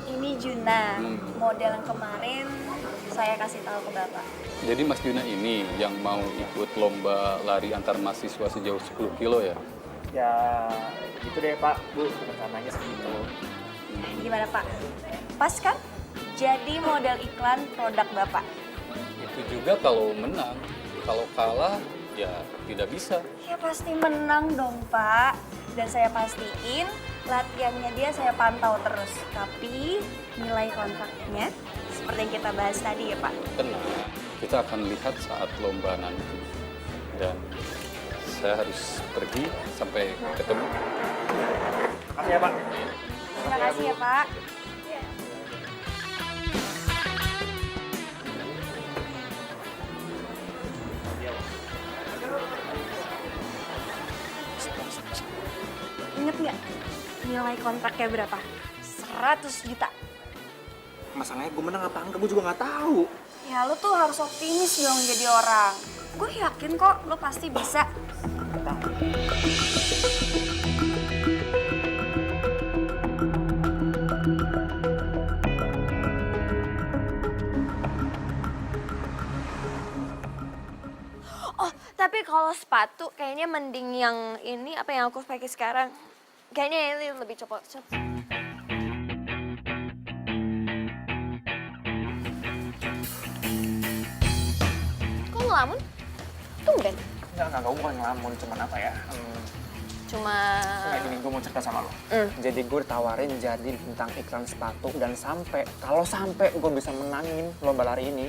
Ini Juna, model yang kemarin saya kasih tahu ke Bapak. Jadi Mas Juna ini yang mau ikut lomba lari antar mahasiswa sejauh 10 kilo ya? Ya, gitu deh Pak, Bu, rencananya segitu. Gimana Pak? Pas kan? Jadi model iklan produk Bapak. Itu juga kalau menang. Kalau kalah, ya tidak bisa. Ya pasti menang dong Pak. Dan saya pastiin latihannya dia saya pantau terus. Tapi nilai kontraknya seperti yang kita bahas tadi ya Pak. Tenang, kita akan lihat saat lomba nanti. Dan saya harus pergi sampai ketemu. Makasih ya Pak. Terima kasih ya Pak. Ingat nggak nilai kontraknya berapa? 100 juta. Masalahnya gue menang apa enggak, gue juga nggak tahu. Ya lo tuh harus optimis dong jadi orang. Gue yakin kok lo pasti bisa. Oh, tapi kalau sepatu kayaknya mending yang ini apa yang aku pakai sekarang. Kayaknya ini lebih cepet. Kok ngelamun? Tumben. Enggak, gue bukan ngelamun, cuman apa ya? Cuma... Kayak gini, gue mau cerita sama lo. Jadi gue ditawarin jadi bintang iklan sepatu dan kalau sampai gue bisa menangin lomba lari ini,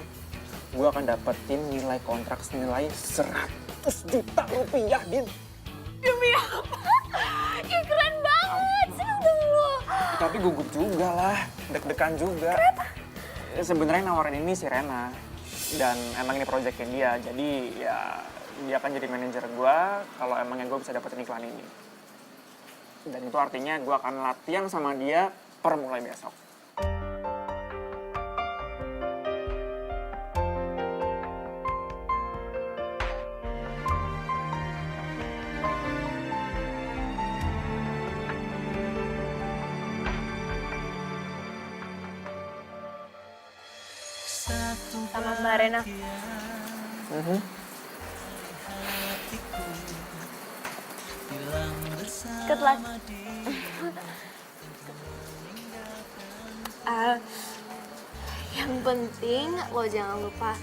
gue akan dapetin nilai kontrak senilai 100 juta rupiah, Din. Demi apa? Ih, keren banget, seneng dong lo. Tapi gugup juga lah, deg-degan juga. Kenapa? Sebenarnya nawarin ini si Rena. Dan emang ini proyeknya dia, jadi ya dia akan jadi manajer gue kalau emangnya gue bisa dapetin iklan ini. Dan itu artinya gue akan latihan sama dia per mulai besok. Sama Mbak Rena. Good luck. Yang penting lo jangan lupa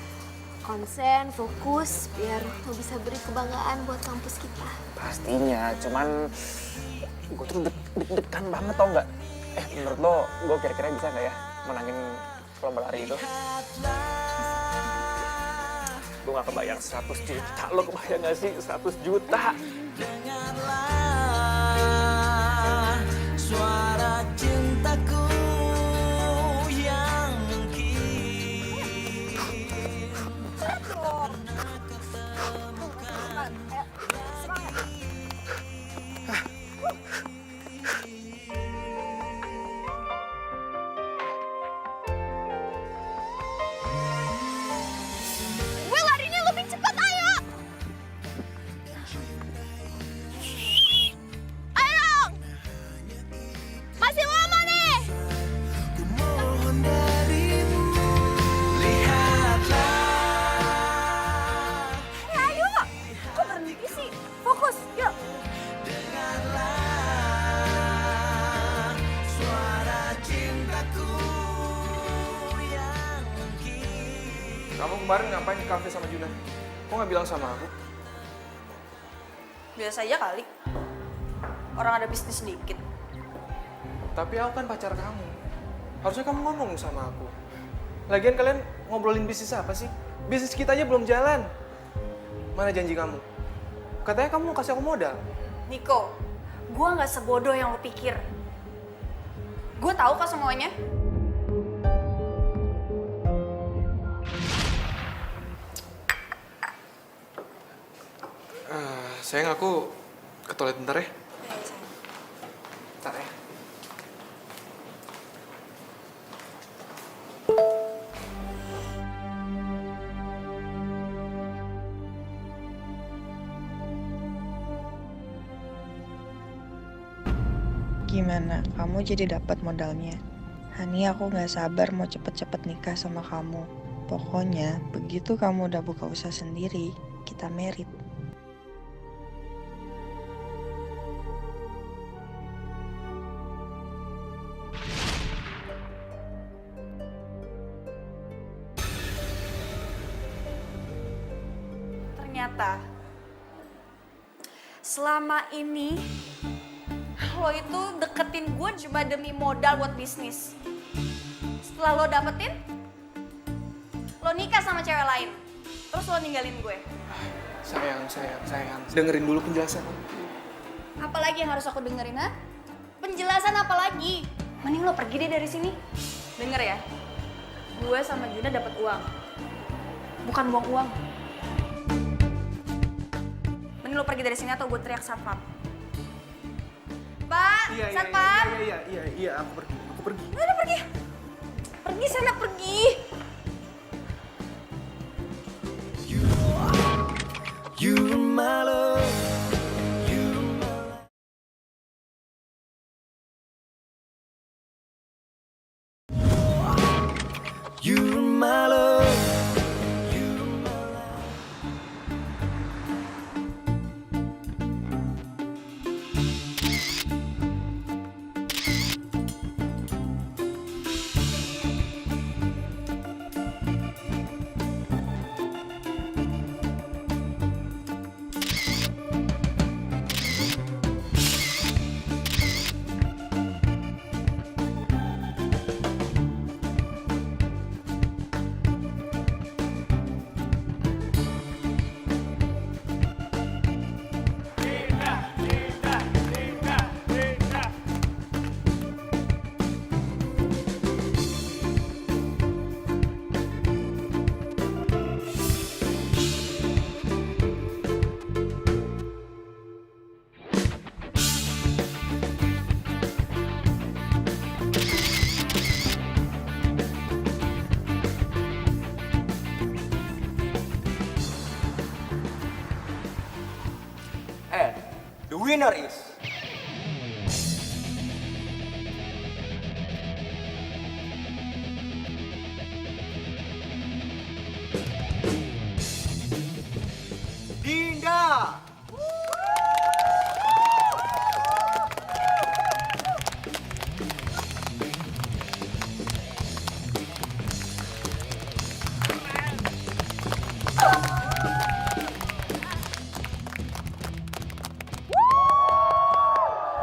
konsen, fokus, biar lo bisa beri kebanggaan buat kampus kita. Pastinya, cuman gue tuh deg-degan banget tau nggak? Menurut lo, gue kira-kira bisa nggak ya menangin lomba lari itu? Gue gak kebayang 100 juta, lo kebayang gak sih 100 juta? Dengarlah suara cintaku yang Gue larinya lebih cepat, ayo! Ayo dong! Masih lama nih! mohon darimu, lihatlah. Ayo, kok berhenti sih? Fokus, yuk. Dengarlah suara cintaku yang Kamu kemarin ngapain di kafe sama Juna? Kok nggak bilang sama aku? Biasa aja kali. Orang ada bisnis sedikit. Tapi aku kan pacar kamu. Harusnya kamu ngomong sama aku. Lagian kalian ngobrolin bisnis apa sih? Bisnis kita aja belum jalan. Mana janji kamu? Katanya kamu mau kasih aku modal. Niko, gue nggak sebodoh yang lo pikir. Gue tahu kok semuanya. Sayang, aku ke toilet bentar ya. Bentar ya. Gimana? Kamu jadi dapat modalnya? Hani, aku nggak sabar mau cepet-cepet nikah sama kamu. Pokoknya, begitu kamu udah buka usaha sendiri, kita merit. ternyata selama ini lo itu deketin gue cuma demi modal buat bisnis. Setelah lo dapetin, lo nikah sama cewek lain. Terus lo ninggalin gue. Sayang. Dengerin dulu penjelasan. Apalagi yang harus aku dengerin, ha? Penjelasan apa lagi? Mending lo pergi deh dari sini. Denger ya, gue sama Juna dapat uang. Bukan buang uang. Mending lo pergi dari sini atau gue teriak satpam. Pak, satpam. Iya, aku pergi. Udah pergi. Pergi sana, pergi. You my love. You my love. The winner is Dinda.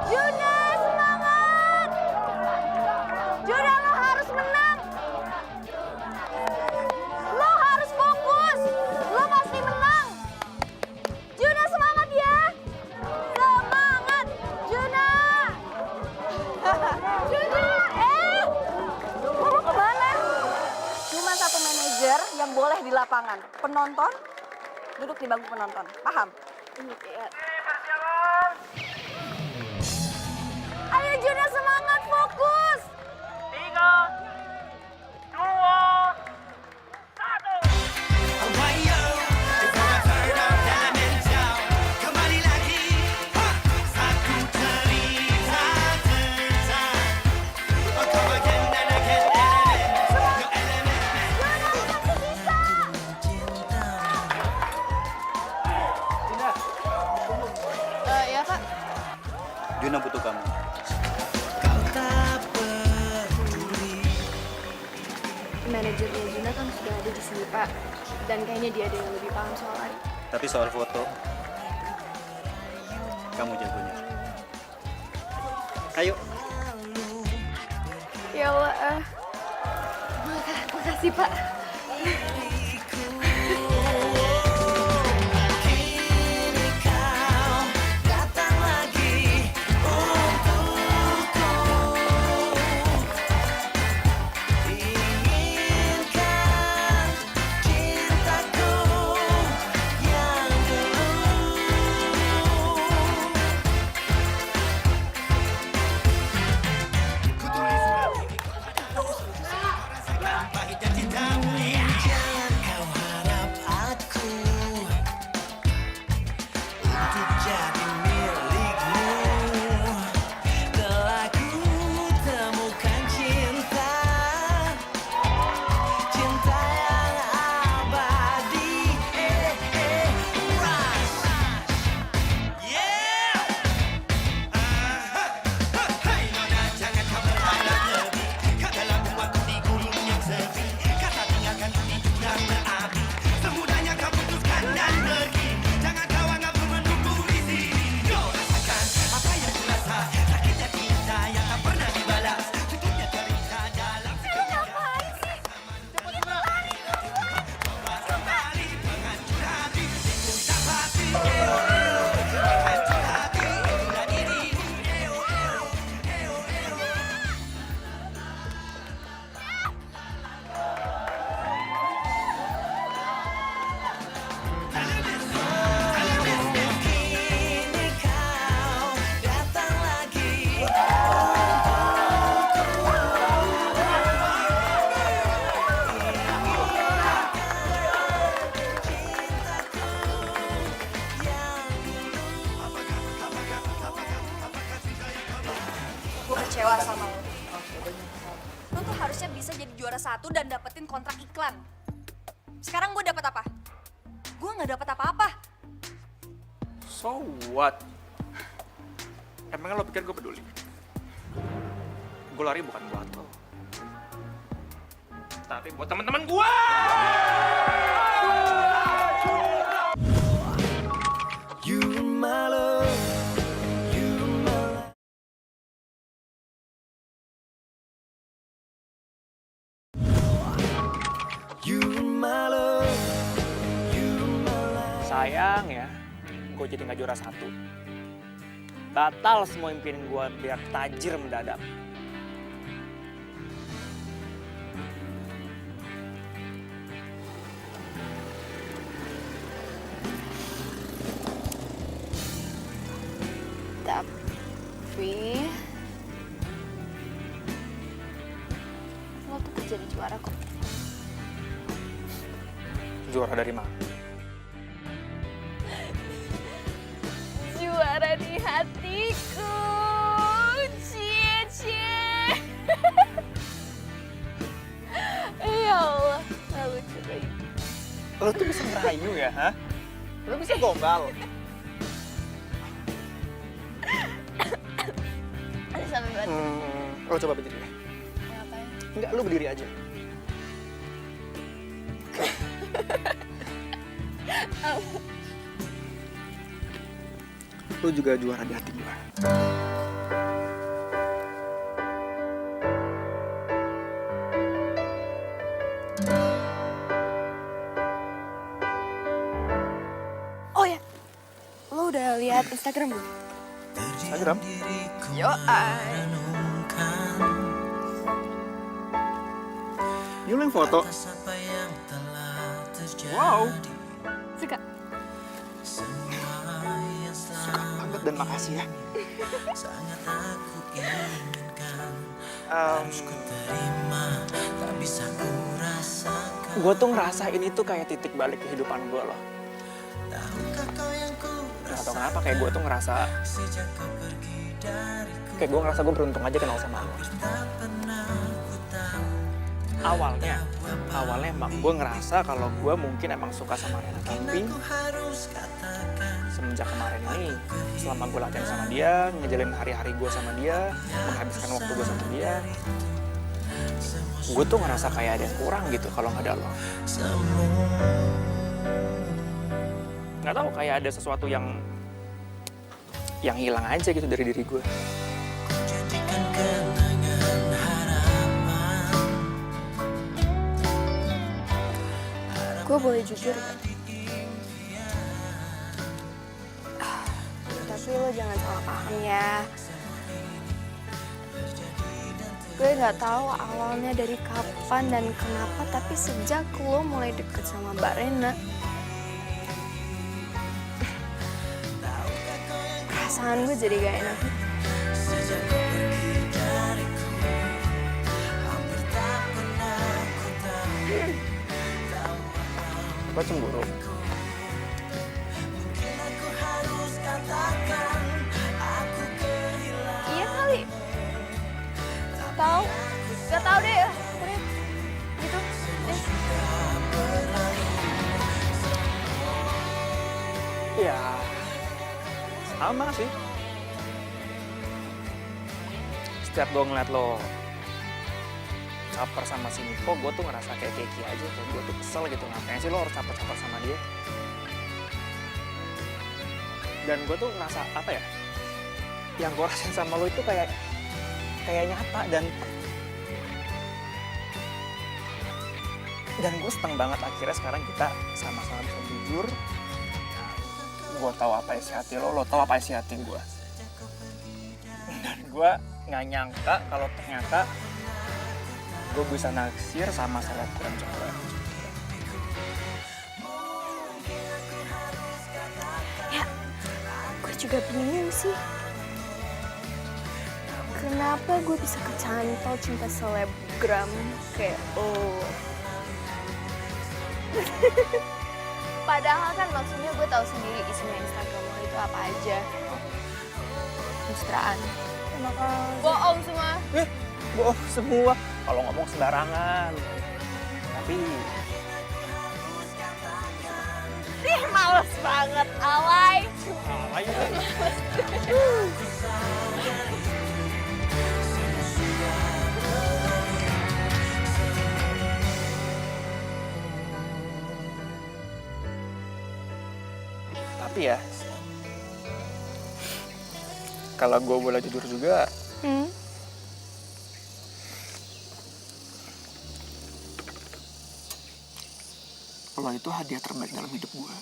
Juna, semangat! Juna, lo harus menang! Lo harus fokus! Lo pasti menang! Juna, semangat ya! Semangat! Juna! Juna! Lo mau kemana? Cuma satu manajer yang boleh di lapangan. Penonton, duduk di bangku penonton. Paham? Iya. Ayo Juna, semangat, fokus! 3, 2, 1. Kembali lagi, satu cerita tentang come again and again and Ya Kak. Juna butuh kamu. Manajernya Juna kan sudah ada di sini, Pak. Dan kayaknya dia ada yang lebih paham soal Ari. Tapi soal foto, kamu jagonya. Ayo. Ya Allah. Makasih, Pak. datang lagi untukku. Inginkan cintaku yang dulu. Ku tulis surat ini pahit dan cintamu. Jangan kau harap aku untuk jadi milikmu. Telah ku temukan cinta, cinta yang abadi. Rush. Yeah. Hey nona, jangan kau berharap lebih. Kau dalam waktu di gunung yang sepi. Kata sama lo. Lo tuh harusnya bisa jadi juara 1 dan dapetin kontrak iklan. Sekarang gue dapet apa? Gue nggak dapet apa-apa. So what? Emangnya lo pikir gue peduli? Gue lari bukan buat lo, tapi buat teman-teman gue. Sayang ya, gue jadi nggak juara 1. Batal semua impian gue biar tajir mendadak. Tapi lo tetap jadi juara kok. Juara dari mana? Juara di hatiku. Cie. Ya Allah, gak lucu lagi. Lo tuh bisa ngerayu ya, ha? Lo bisa gombal. Ada sampai batuk. Lo coba berdiri deh. Ngapain? Enggak, lo berdiri aja. Lo juga juara di hati gue. Oh ya, lo udah lihat Instagram belum? Instagram? Yo, Ini lo yang foto? Wow. Suka? Suka banget dan makasih ya. Gue tuh ngerasa ini tuh kayak titik balik kehidupan gue loh. Gak tau kenapa, kayak gue tuh ngerasa gue beruntung aja kenal sama lo. Awalnya emang gue ngerasa kalau gue mungkin emang suka sama Rena, tapi semenjak kemarin ini, selama gue latihan sama dia, ngejalin hari-hari gue sama dia, menghabiskan waktu gue sama dia, gue tuh ngerasa kayak ada yang kurang gitu kalau nggak ada lo. Nggak tahu, kayak ada sesuatu yang hilang aja gitu dari diri gue. Gue boleh jujur gak? Tapi lo jangan salah paham ya. Gue gak tahu awalnya dari kapan dan kenapa, tapi sejak lo mulai deket sama Mbak Rena, perasaan gue jadi gak enak. Lo cemburu? Iya kali. Tahu? Gak tahu deh ya. Udah, gitu deh. Ya, sama sih. Setiap gue ngeliat lo caper sama si Niko, gue tuh ngerasa kayak keki aja. Kayak gue tuh kesel gitu, ngapain sih lo harus caper-caper sama dia. Dan gue tuh ngerasa, apa ya, yang gue rasain sama lo itu kayak nyata. Dan gue seneng banget akhirnya sekarang kita sama-sama bisa jujur. Gue tahu apa isi hati lo tahu apa isi hati gue. Dan gue nggak nyangka kalau ternyata gue bisa naksir sama selebgram cewek. Ya, gue juga bingung sih. Kenapa gue bisa kecantol cinta selebgram kayak lo? Padahal kan maksudnya gue tahu sendiri isinya Instagram lo itu apa aja. Mesraan. Bohong semua. Bohong semua. Kalau ngomong sembarangan. Tapi Ih, males banget, alay. Tapi ya, kalau gue boleh jujur juga, lo itu hadiah terbaik dalam hidup gue.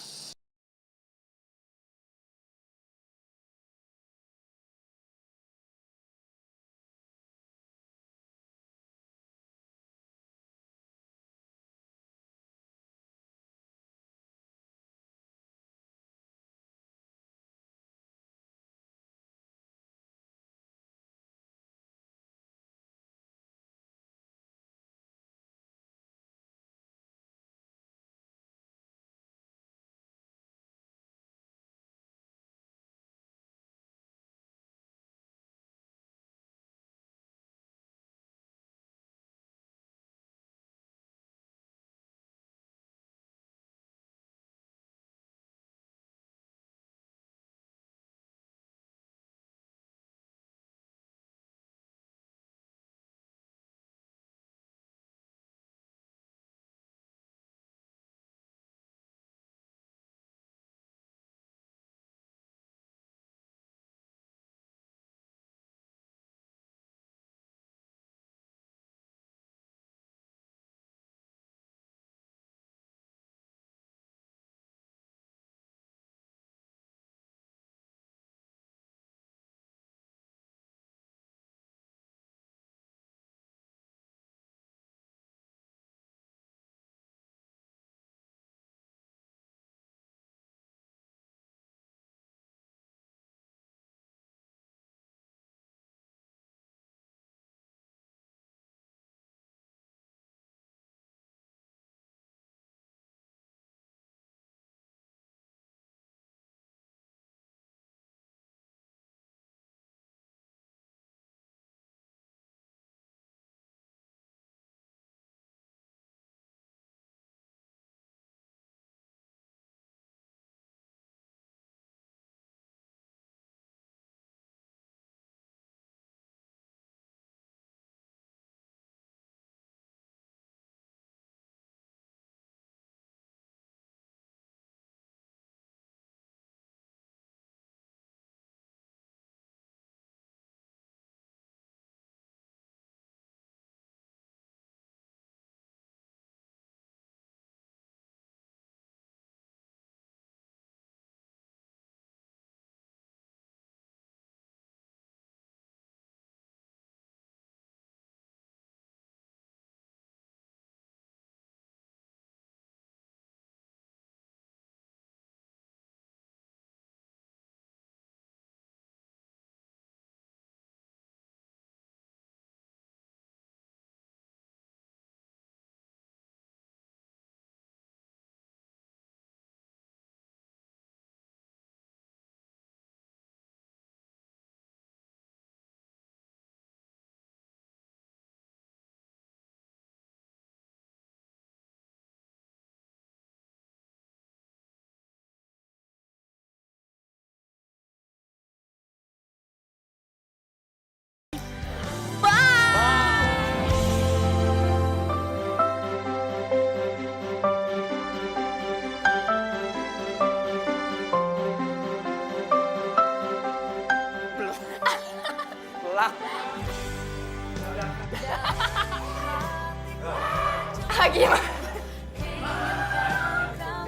Gimana?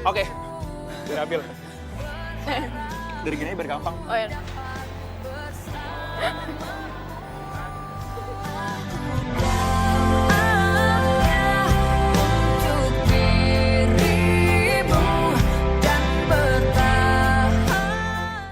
Oke, diambil. Dari gini biar gampang. Oh ya.